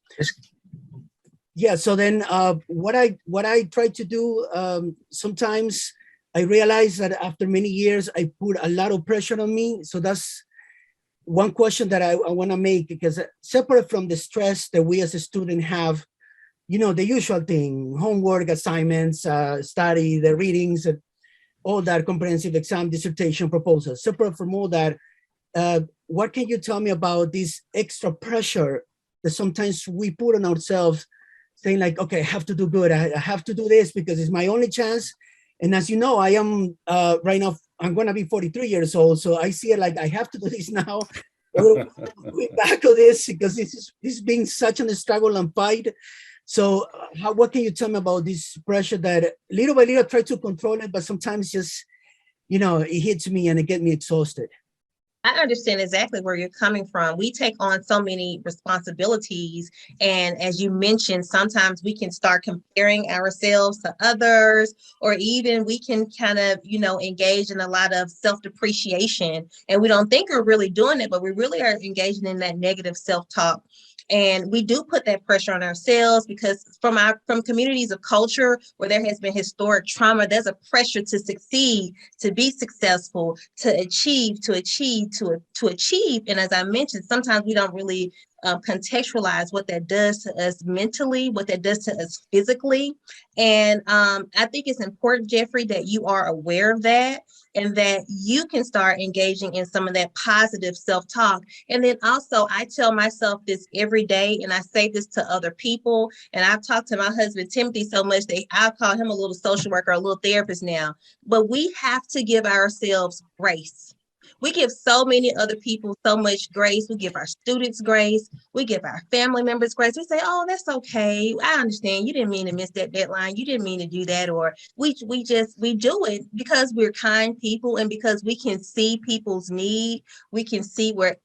Yeah, so then what I try to do, sometimes I realize that after many years, I put a lot of pressure on me. So that's one question that I want to make, because separate from the stress that we as a student have, you know, the usual thing, homework, assignments, study, the readings, all that, comprehensive exam, dissertation, proposals. Separate from all that, what can you tell me about this extra pressure that sometimes we put on ourselves, saying like, okay, I have to do good. I have to do this because it's my only chance. And as you know, I am right now, I'm going to be 43 years old. So I see it like I have to do this now. Back of this, because this is being such a struggle and fight. So what can you tell me about this pressure that little by little I try to control it, but sometimes just, you know, it hits me and it gets me exhausted. I understand exactly where you're coming from. We take on so many responsibilities. And as you mentioned, sometimes we can start comparing ourselves to others, or even we can kind of, you know, engage in a lot of self-depreciation. And we don't think we're really doing it, but we really are engaging in that negative self-talk. And we do put that pressure on ourselves because from communities of culture where there has been historic trauma, there's a pressure to succeed, to be successful, to achieve. And as I mentioned, sometimes we don't really contextualize what that does to us mentally, what that does to us physically. And I think it's important, Jeffrey, that you are aware of that and that you can start engaging in some of that positive self-talk. And then also, I tell myself this every day, and I say this to other people. And I've talked to my husband, Timothy, so much that I call him a little social worker, a little therapist now. But we have to give ourselves grace. We give so many other people so much grace. We give our students grace. We give our family members grace. We say, oh, that's okay. I understand. You didn't mean to miss that deadline. You didn't mean to do that. Or we do it because we're kind people and because we can see people's need. We can see where,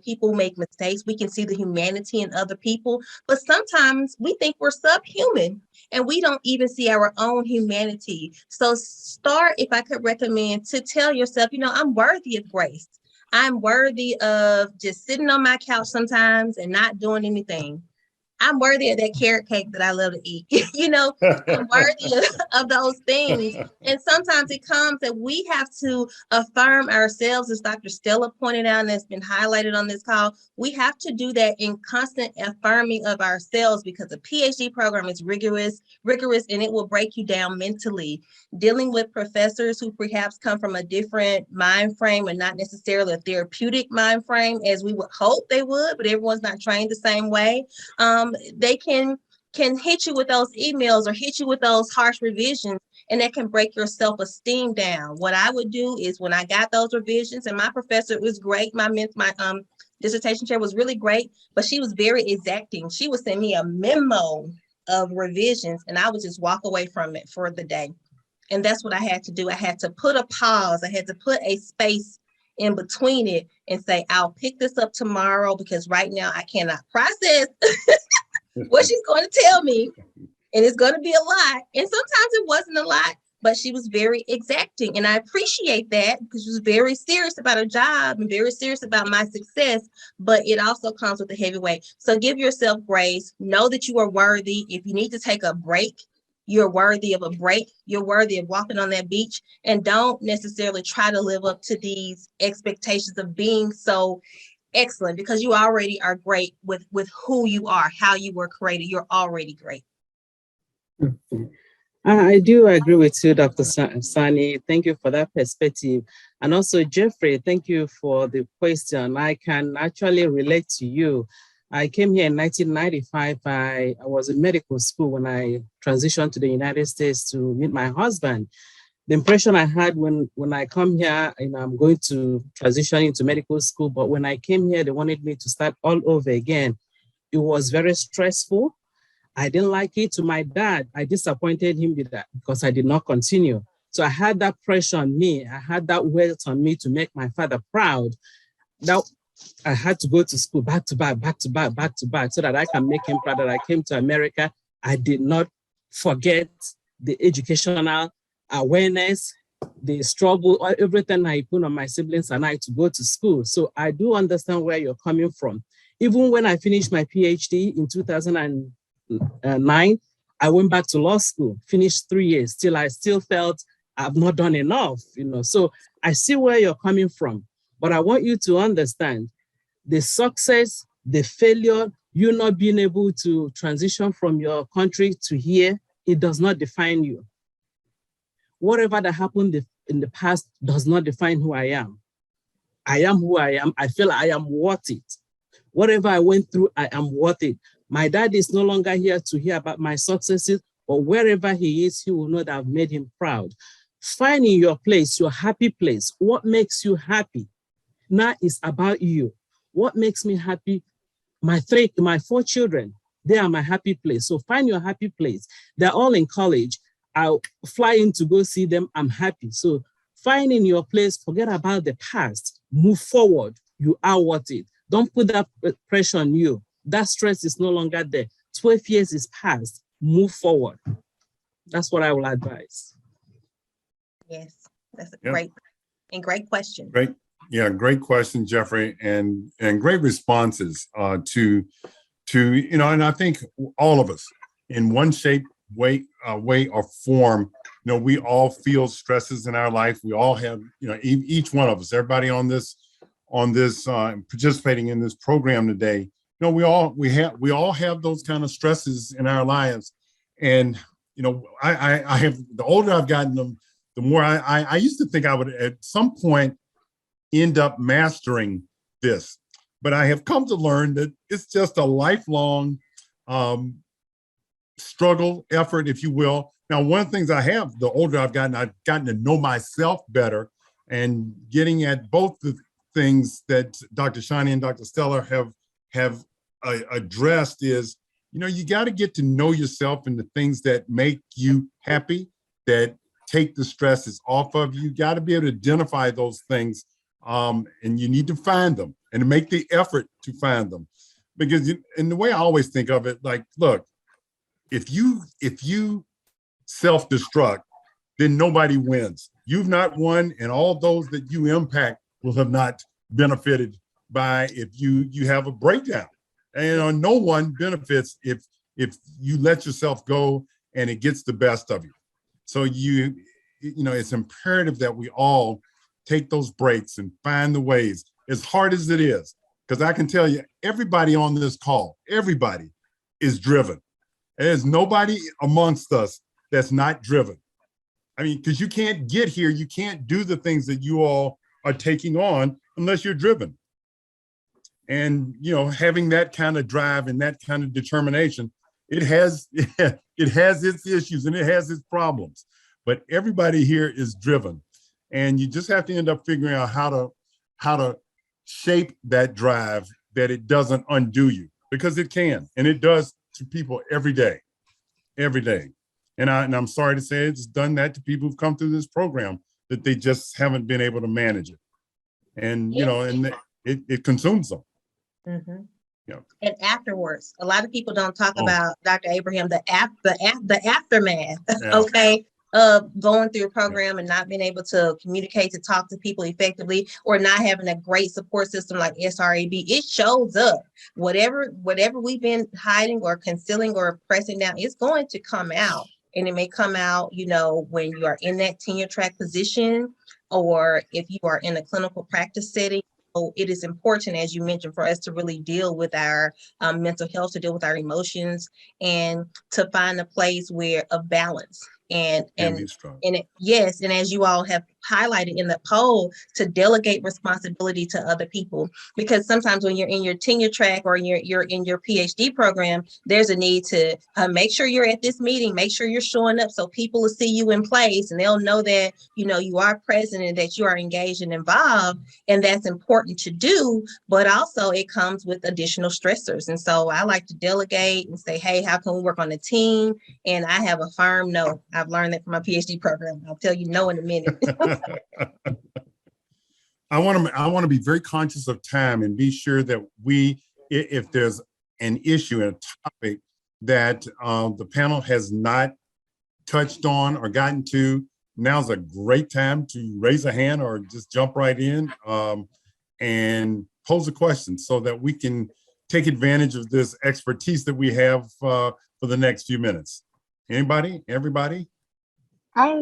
people make mistakes. We can see the humanity in other people. But sometimes we think we're subhuman and we don't even see our own humanity. So start, if I could recommend, to tell yourself, I'm worthy of grace. I'm worthy of just sitting on my couch sometimes and not doing anything. I'm worthy of that carrot cake that I love to eat. I'm worthy of those things. And sometimes it comes that we have to affirm ourselves, as Dr. Stella pointed out, and that's been highlighted on this call. We have to do that in constant affirming of ourselves because a PhD program is rigorous, and it will break you down mentally. Dealing with professors who perhaps come from a different mind frame and not necessarily a therapeutic mind frame as we would hope they would, but everyone's not trained the same way. They can hit you with those emails or hit you with those harsh revisions, and that can break your self-esteem down. What I would do is when I got those revisions, and my professor was great, my dissertation chair was really great, but she was very exacting. She would send me a memo of revisions, and I would just walk away from it for the day. And that's what I had to do. I had to put a pause. I had to put a space in between it and say, I'll pick this up tomorrow because right now I cannot process what she's going to tell me. And it's going to be a lot. And sometimes it wasn't a lot, but she was very exacting. And I appreciate that because she was very serious about her job and very serious about my success. But it also comes with a heavy weight. So give yourself grace. Know that you are worthy. If you need to take a break, you're worthy of a break. You're worthy of walking on that beach. And don't necessarily try to live up to these expectations of being so excellent because you already are great with who you are, how you were created. You're already great. I do agree with you, Dr. Shani. Thank you for that perspective. And also, Jeffrey, thank you for the question. I can actually relate to you. I came here in 1995. I was in medical school when I transitioned to the United States to meet my husband. The impression I had when I come here, I'm going to transition into medical school, but when I came here, they wanted me to start all over again. It was very stressful. I didn't like it. To my dad, I disappointed him with that because I did not continue. So I had that pressure on me. I had that weight on me to make my father proud. Now I had to go to school back to back so that I can make him proud that I came to America. I did not forget the educational awareness, the struggle, everything I put on my siblings and I to go to school. So I do understand where you're coming from. Even when I finished my PhD in 2009, I went back to law school, finished 3 years. I still felt I've not done enough, So I see where you're coming from, but I want you to understand the success, the failure, you not being able to transition from your country to here, it does not define you. Whatever that happened in the past does not define who I am. I am who I am. I feel I am worth it. Whatever I went through, I am worth it. My dad is no longer here to hear about my successes, but wherever he is, he will know that I've made him proud. Finding your place, your happy place. What makes you happy? Now it's about you. What makes me happy? My 4 children, they are my happy place. So find your happy place. They're all in college. I'll fly in to go see them. I'm happy. So finding your place, forget about the past, move forward. You are worth it. Don't put that pressure on you. That stress is no longer there. 12 years is past. Move forward. That's what I will advise. Yes, that's a great question. Great. Yeah, great question, Jeffrey, and great responses to and I think all of us in one shape, way or form, we all feel stresses in our life. We all have, each one of us, everybody on this participating in this program today we all have those kind of stresses in our lives. And, I have, the older I've gotten, the more I used to think I would at some point end up mastering this, but I have come to learn that it's just a lifelong struggle, effort, if you will. Now, one of the things the older I've gotten to know myself better, and getting at both the things that Dr. Shani and Dr. Stella have addressed is, you got to get to know yourself and the things that make you happy, that take the stresses off of you. You got to be able to identify those things, and you need to find them and make the effort to find them. Because and the way I always think of it, like, look, if you self-destruct, then nobody wins. You've not won, and all those that you impact will have not benefited by if you have a breakdown. And no one benefits if you let yourself go and it gets the best of you. So it's imperative that we all take those breaks and find the ways, as hard as it is. Because I can tell you, everybody on this call, everybody is driven. There's nobody amongst us that's not driven. I mean, because you can't get here, you can't do the things that you all are taking on unless you're driven. And, having that kind of drive and that kind of determination, it has its issues and it has its problems, but everybody here is driven. And you just have to end up figuring out how to shape that drive, that it doesn't undo you, because it can, and it does to people every day. And I'm sorry to say it's done that to people who've come through this program, that they just haven't been able to manage it. And, and it consumes them. Mm-hmm. Yeah. And afterwards, a lot of people don't talk about, Dr. Abraham, the aftermath, Yeah. okay, of going through a program and not being able to communicate, to talk to people effectively, or not having a great support system like SREB. It shows up. Whatever we've been hiding or concealing or pressing down, it's going to come out. And it may come out, when you are in that tenure track position, or if you are in a clinical practice setting. So it is important, as you mentioned, for us to really deal with our mental health, to deal with our emotions, and to find a place of balance. And yes, and as you all have highlighted in the poll, to delegate responsibility to other people, because sometimes when you're in your tenure track or you're in your PhD program, there's a need to make sure you're at this meeting, make sure you're showing up, so people will see you in place and they'll know that you are present and that you are engaged and involved, and that's important to do. But also it comes with additional stressors, and so I like to delegate and say, hey, how can we work on a team? And I have a firm no. I've learned that from my PhD program. I'll tell you no in a minute. I want to be very conscious of time and be sure that if there's an issue and a topic that the panel has not touched on or gotten to, now's a great time to raise a hand or just jump right in and pose a question, so that we can take advantage of this expertise that we have for the next few minutes. Anybody? Everybody? I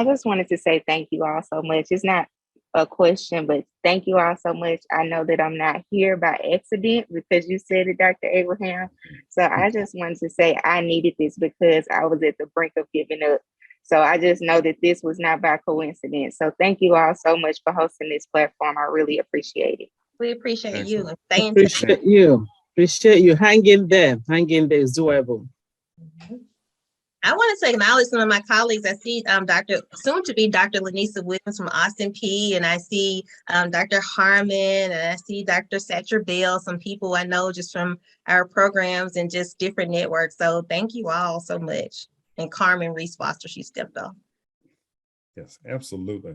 just wanted to say thank you all so much. It's not a question, but thank you all so much. I know that I'm not here by accident, because you said it, Dr. Abraham. So I just wanted to say I needed this because I was at the brink of giving up. So I just know that this was not by coincidence. So thank you all so much for hosting this platform. I really appreciate it. We appreciate Excellent. you. And Appreciate you. Hang in there. It's doable. Mm-hmm. I want to acknowledge some of my colleagues. I see soon to be Dr. Lanisa Williams from Austin P, and I see Dr. Harmon, and I see Dr. Satcher Bell, some people I know just from our programs and just different networks. So thank you all so much. And Carmen Reese Foster, she stepped off. Yes, absolutely.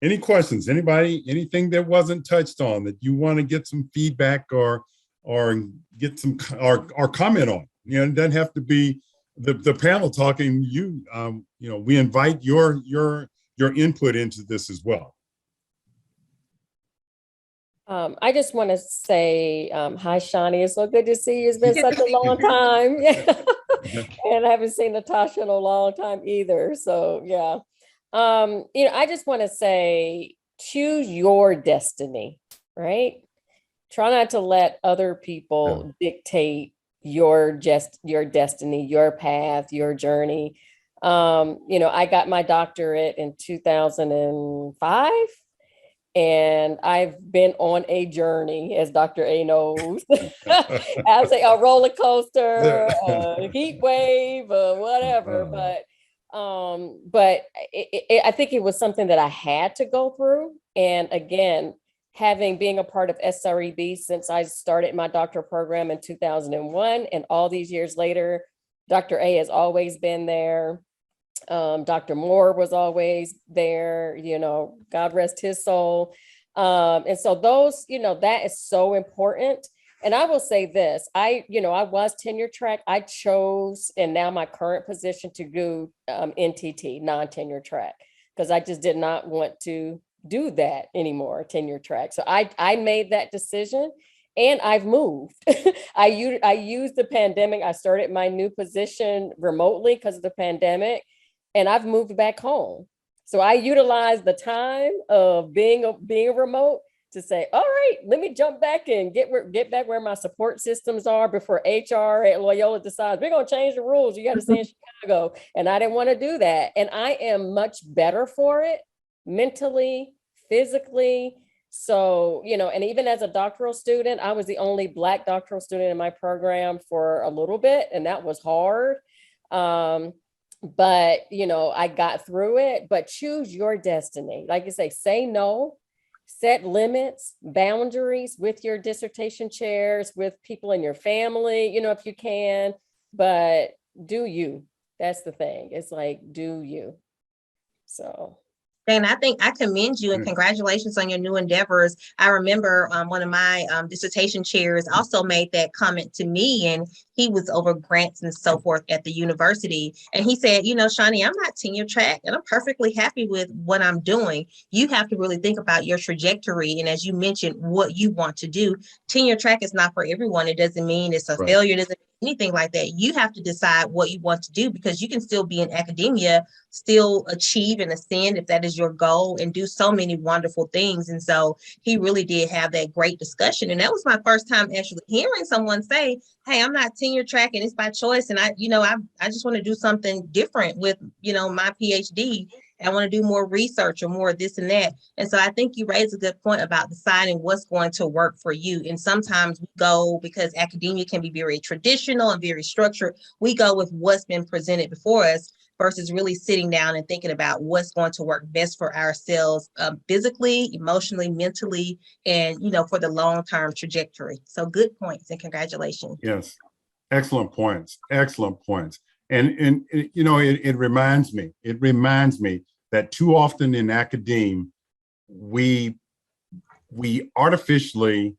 Any questions? Anybody? Anything that wasn't touched on that you want to get some feedback or get some or comment on? It doesn't have to be the panel talking. We invite your input into this as well. I just want to say hi, Shani. It's so good to see you. It's been such a long time. And I haven't seen Natasha in a long time either. So yeah. I just want to say, choose your destiny, right? Try not to let other people dictate your destiny, your path, your journey. I got my doctorate in 2005. And I've been on a journey, as Dr. A knows. I'll say a roller coaster, a heat wave, or whatever. But I think it was something that I had to go through. And again, being a part of SREB since I started my doctoral program in 2001, and all these years later, Dr. A has always been there. Dr. Moore was always there, God rest his soul. And so those, that is so important. And I will say this, I was tenure track. I chose, and now my current position, to do NTT, non-tenure track, because I just did not want to do that anymore, tenure track. So I made that decision. And I've moved. I used the pandemic. I started my new position remotely because of the pandemic. And I've moved back home. So I utilize the time of being remote to say, all right, let me jump back and get back where my support systems are before HR at Loyola decides we're going to change the rules. You got to stay in Chicago. And I didn't want to do that. And I am much better for it mentally, physically. So, and even as a doctoral student, I was the only Black doctoral student in my program for a little bit, and that was hard. But, I got through it. But choose your destiny. Like you say no, set limits, boundaries with your dissertation chairs, with people in your family, if you can, but do you. That's the thing. It's like, do you. So. And I think I commend you and congratulations on your new endeavors. I remember one of my dissertation chairs also made that comment to me, and he was over grants and so forth at the university. And he said, Shani, I'm not tenure track and I'm perfectly happy with what I'm doing. You have to really think about your trajectory. And as you mentioned, what you want to do. Tenure track is not for everyone. It doesn't mean it's a failure. It doesn't anything like that. You have to decide what you want to do, because you can still be in academia, still achieve and ascend if that is your goal, and do so many wonderful things. And so he really did have that great discussion. And that was my first time actually hearing someone say, hey, I'm not tenure track and it's by choice. And I just want to do something different with, my PhD. I want to do more research or more this and that. And so I think you raised a good point about deciding what's going to work for you. And sometimes we go, because academia can be very traditional and very structured, we go with what's been presented before us versus really sitting down and thinking about what's going to work best for ourselves, physically, emotionally, mentally, and, for the long-term trajectory. So good points and congratulations. Yes. Excellent points. Excellent points. And it reminds me that too often in academia, we artificially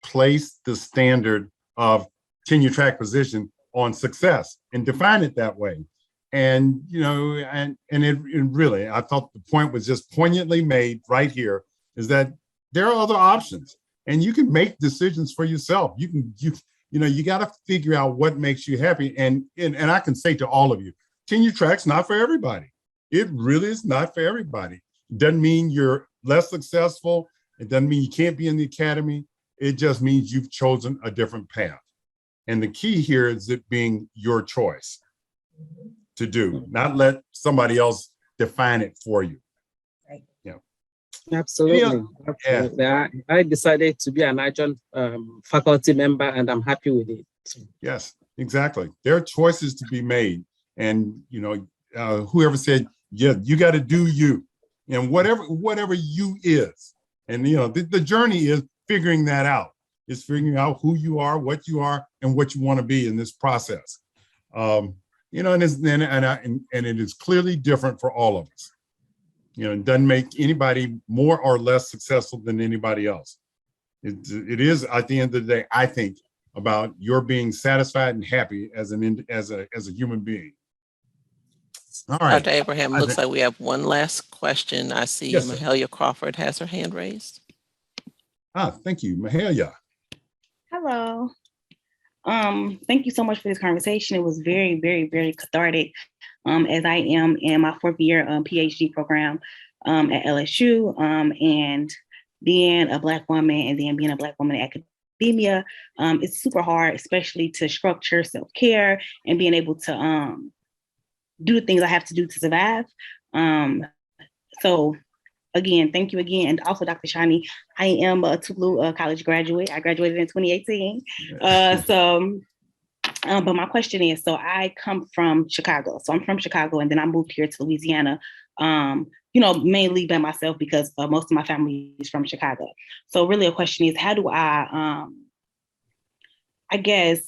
place the standard of tenure track position on success and define it that way. And, it really, I thought the point was just poignantly made right here, is that there are other options and you can make decisions for yourself. You got to figure out what makes you happy. And I can say to all of you, tenure track's not for everybody. It really is not for everybody. It doesn't mean you're less successful. It doesn't mean you can't be in the academy. It just means you've chosen a different path. And the key here is it being your choice to do, not let somebody else define it for you. Right. Yeah. Absolutely. Yeah. I decided to be an adjunct faculty member, and I'm happy with it. Yes, exactly. There are choices to be made. And, whoever said, yeah, you got to do you, and whatever you is. And, the journey is figuring that out. It's figuring out who you are, what you are, and what you want to be in this process. And it is clearly different for all of us. It doesn't make anybody more or less successful than anybody else. It is, at the end of the day, I think, about your being satisfied and happy as a human being. All right. Dr. Abraham, looks like we have one last question. I see Mahalia Crawford has her hand raised. Thank you, Mahalia. Hello. Thank you so much for this conversation. It was very, very, very cathartic. As I am in my 4th year PhD program at LSU, and being a Black woman and then being a Black woman in academia, it's super hard, especially to structure self-care and being able to do the things I have to do to survive. So again, thank you again. And also, Dr. Shani, I am a Tougaloo college graduate. I graduated in 2018. But my question is, so I come from Chicago. So I'm from Chicago, and then I moved here to Louisiana, mainly by myself because most of my family is from Chicago. So really a question is, how do I guess,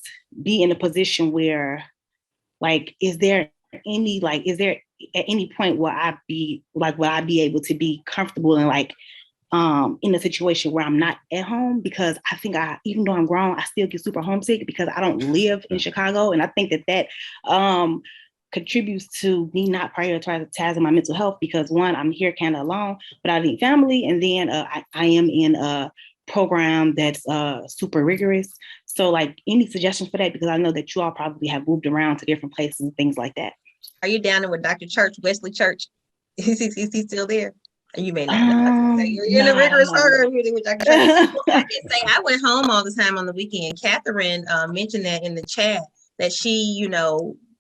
be in a position where, is there at any point will I be able to be comfortable and in a situation where I'm not at home? Because I think even though I'm grown, I still get super homesick because I don't live in Chicago. And I think that contributes to me not prioritizing my mental health because one, I'm here kind of alone, but I need family. And then I am in a program that's super rigorous. So any suggestions for that? Because I know that you all probably have moved around to different places and things like that. Are you down there with Dr. Church, Wesley Church? Is he still there? You may not know. You're in a rigorous program with Dr. Church. Well, I can say I went home all the time on the weekend. Catherine mentioned that in the chat that she,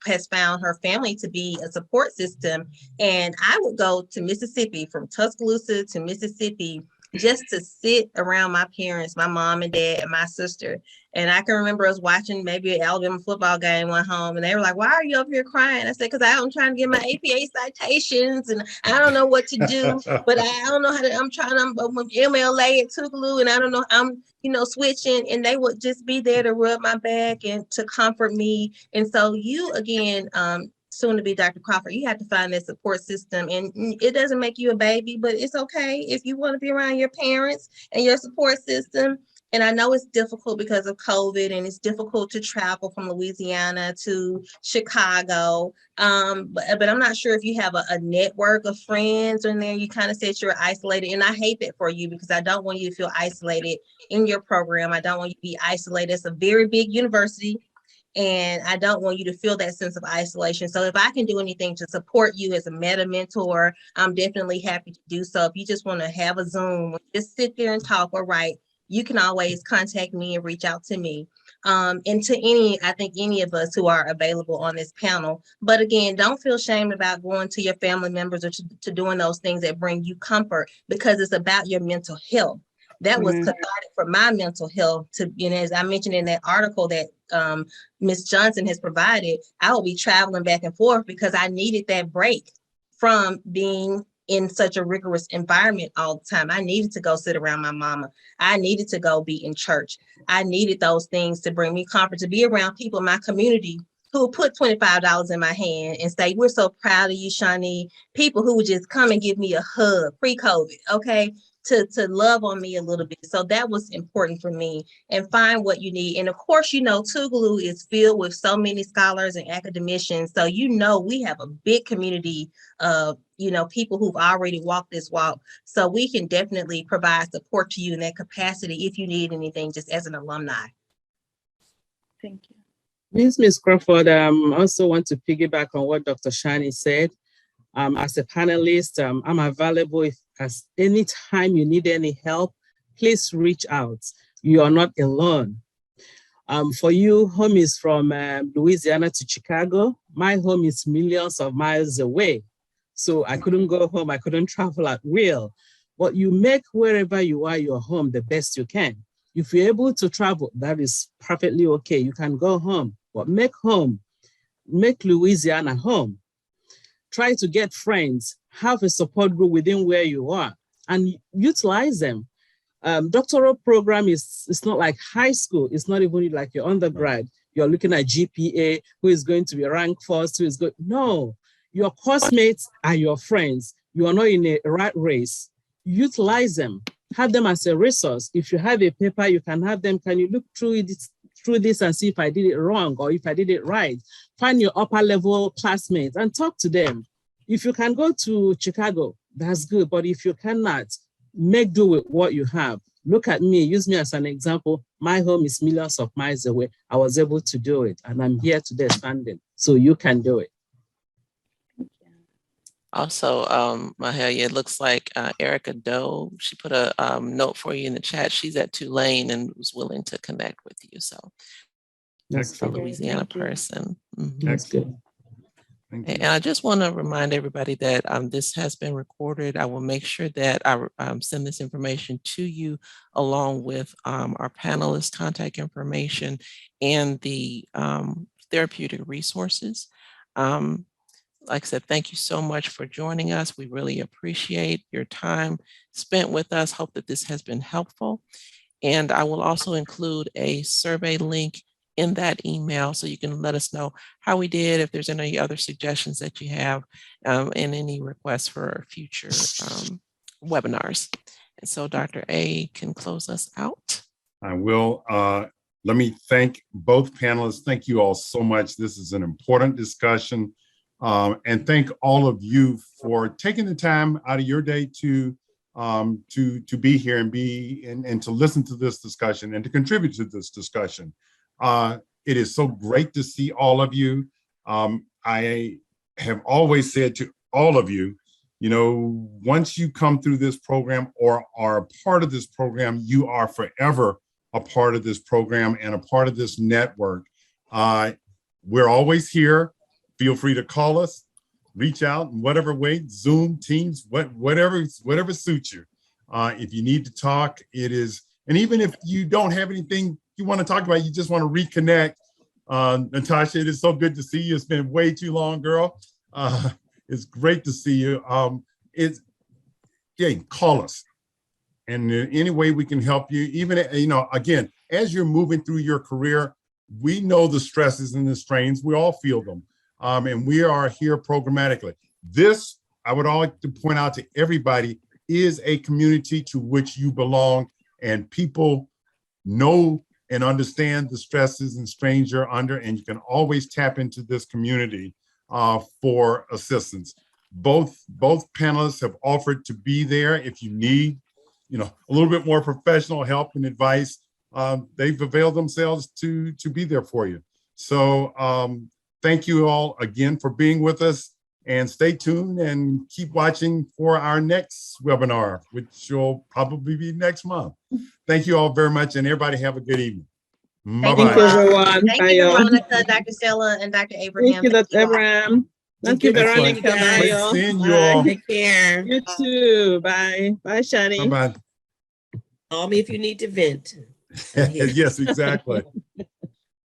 has found her family to be a support system. And I would go to Mississippi, from Tuscaloosa to Mississippi, just to sit around my parents, my mom and dad and my sister. And I can remember us watching maybe an Alabama football game, went home, and they were like, "Why are you up here crying?" I said, "Because I'm trying to get my APA citations and I don't know what to do, but I don't know how to, I'm MLA at Tougaloo and I don't know, I'm, switching." And they would just be there to rub my back and to comfort me. And so you, again, soon to be Dr. Crawford, you have to find that support system. And it doesn't make you a baby, but it's okay if you want to be around your parents and your support system. And I know it's difficult because of COVID and it's difficult to travel from Louisiana to Chicago. But I'm not sure if you have a network of friends in there. You kind of said you're isolated, and I hate that for you because I don't want you to feel isolated in your program. I don't want you to be isolated. It's a very big university, and I don't want you to feel that sense of isolation. So if I can do anything to support you as a meta mentor, I'm definitely happy to do so. If you just want to have a Zoom, just sit there and talk or write, you can always contact me and reach out to me. And to any of us who are available on this panel. But again, don't feel shame about going to your family members or to doing those things that bring you comfort, because it's about your mental health. That was cathartic for my mental health as I mentioned in that article that Ms. Johnson has provided. I will be traveling back and forth because I needed that break from being in such a rigorous environment all the time. I needed to go sit around my mama. I needed to go be in church. I needed those things to bring me comfort, to be around people in my community who put $25 in my hand and say, "We're so proud of you, Shani." People who would just come and give me a hug pre-COVID, okay? To love on me a little bit. So that was important for me. And find what you need. And of course, Tougaloo is filled with so many scholars and academicians. So we have a big community of people who've already walked this walk. So we can definitely provide support to you in that capacity if you need anything, just as an alumni. Thank you. Ms. Crawford, I also want to piggyback on what Dr. Shani said. As a panelist, I'm available if any time you need any help, please reach out. You are not alone. For you, home is from Louisiana to Chicago. My home is millions of miles away. So I couldn't go home, I couldn't travel at will. But you make wherever you are your home the best you can. If you're able to travel, that is perfectly okay. You can go home, but make Louisiana home. Try to get friends, have a support group within where you are, and utilize them. Doctoral program is not like high school. It's not even like your undergrad. You're looking at GPA, who is going to be ranked first, who is good. No, your course mates are your friends. You are not in a rat race. Utilize them. Have them as a resource. If you have a paper, you can have them. Can you look through this and see if I did it wrong or if I did it right? Find your upper level classmates and talk to them. If you can go to Chicago, that's good. But if you cannot, make do with what you have. Look at me, use me as an example. My home is millions of miles away. I was able to do it, and I'm here today standing. So you can do it. Also, Mahalia, it looks like Erica Doe, she put a note for you in the chat. She's at Tulane and was willing to connect with you. So That's a good. Louisiana Thank you. person. Mhm. That's good. Thank you. And I just want to remind everybody that this has been recorded. I will make sure that I send this information to you along with our panelists' contact information and the therapeutic resources. Like I said, thank you so much for joining us. We really appreciate your time spent with us. Hope that this has been helpful. And I will also include a survey link in that email so you can let us know how we did, if there's any other suggestions that you have, and any requests for future webinars. And so Dr. A can close us out. I will. Let me thank both panelists. Thank you all so much. This is an important discussion. And thank all of you for taking the time out of your day to be here and to listen to this discussion and to contribute to this discussion. It is so great to see all of you. I have always said to all of you, once you come through this program or are a part of this program, you are forever a part of this program and a part of this network. We're always here. Feel free to call us, reach out in whatever way, Zoom, Teams, whatever suits you. If you need to talk, it is, and even if you don't have anything you want to talk about, you just want to reconnect. Natasha, it is so good to see you. It's been way too long, girl. It's great to see you. Call us. And any way we can help you, even, again, as you're moving through your career, we know the stresses and the strains, we all feel them. And we are here programmatically. This, I would like to point out to everybody, is a community to which you belong, and people know and understand the stresses and strains you're under, and you can always tap into this community for assistance. Both panelists have offered to be there if you need, a little bit more professional help and advice. They've availed themselves to be there for you. So thank you all again for being with us, and stay tuned and keep watching for our next webinar, which will probably be next month. Thank you all very much, and everybody have a good evening. Thank Thank you, everyone. Thank you, Veronica, Dr. Stella, and Dr. Abraham. Thank you, Dr. Abraham. Thank you, Excellent. Veronica. Bye, Great y'all. seeing you all. Take care. You too. Bye. Bye, Shani. Bye-bye. Call me if you need to vent. Yes, exactly.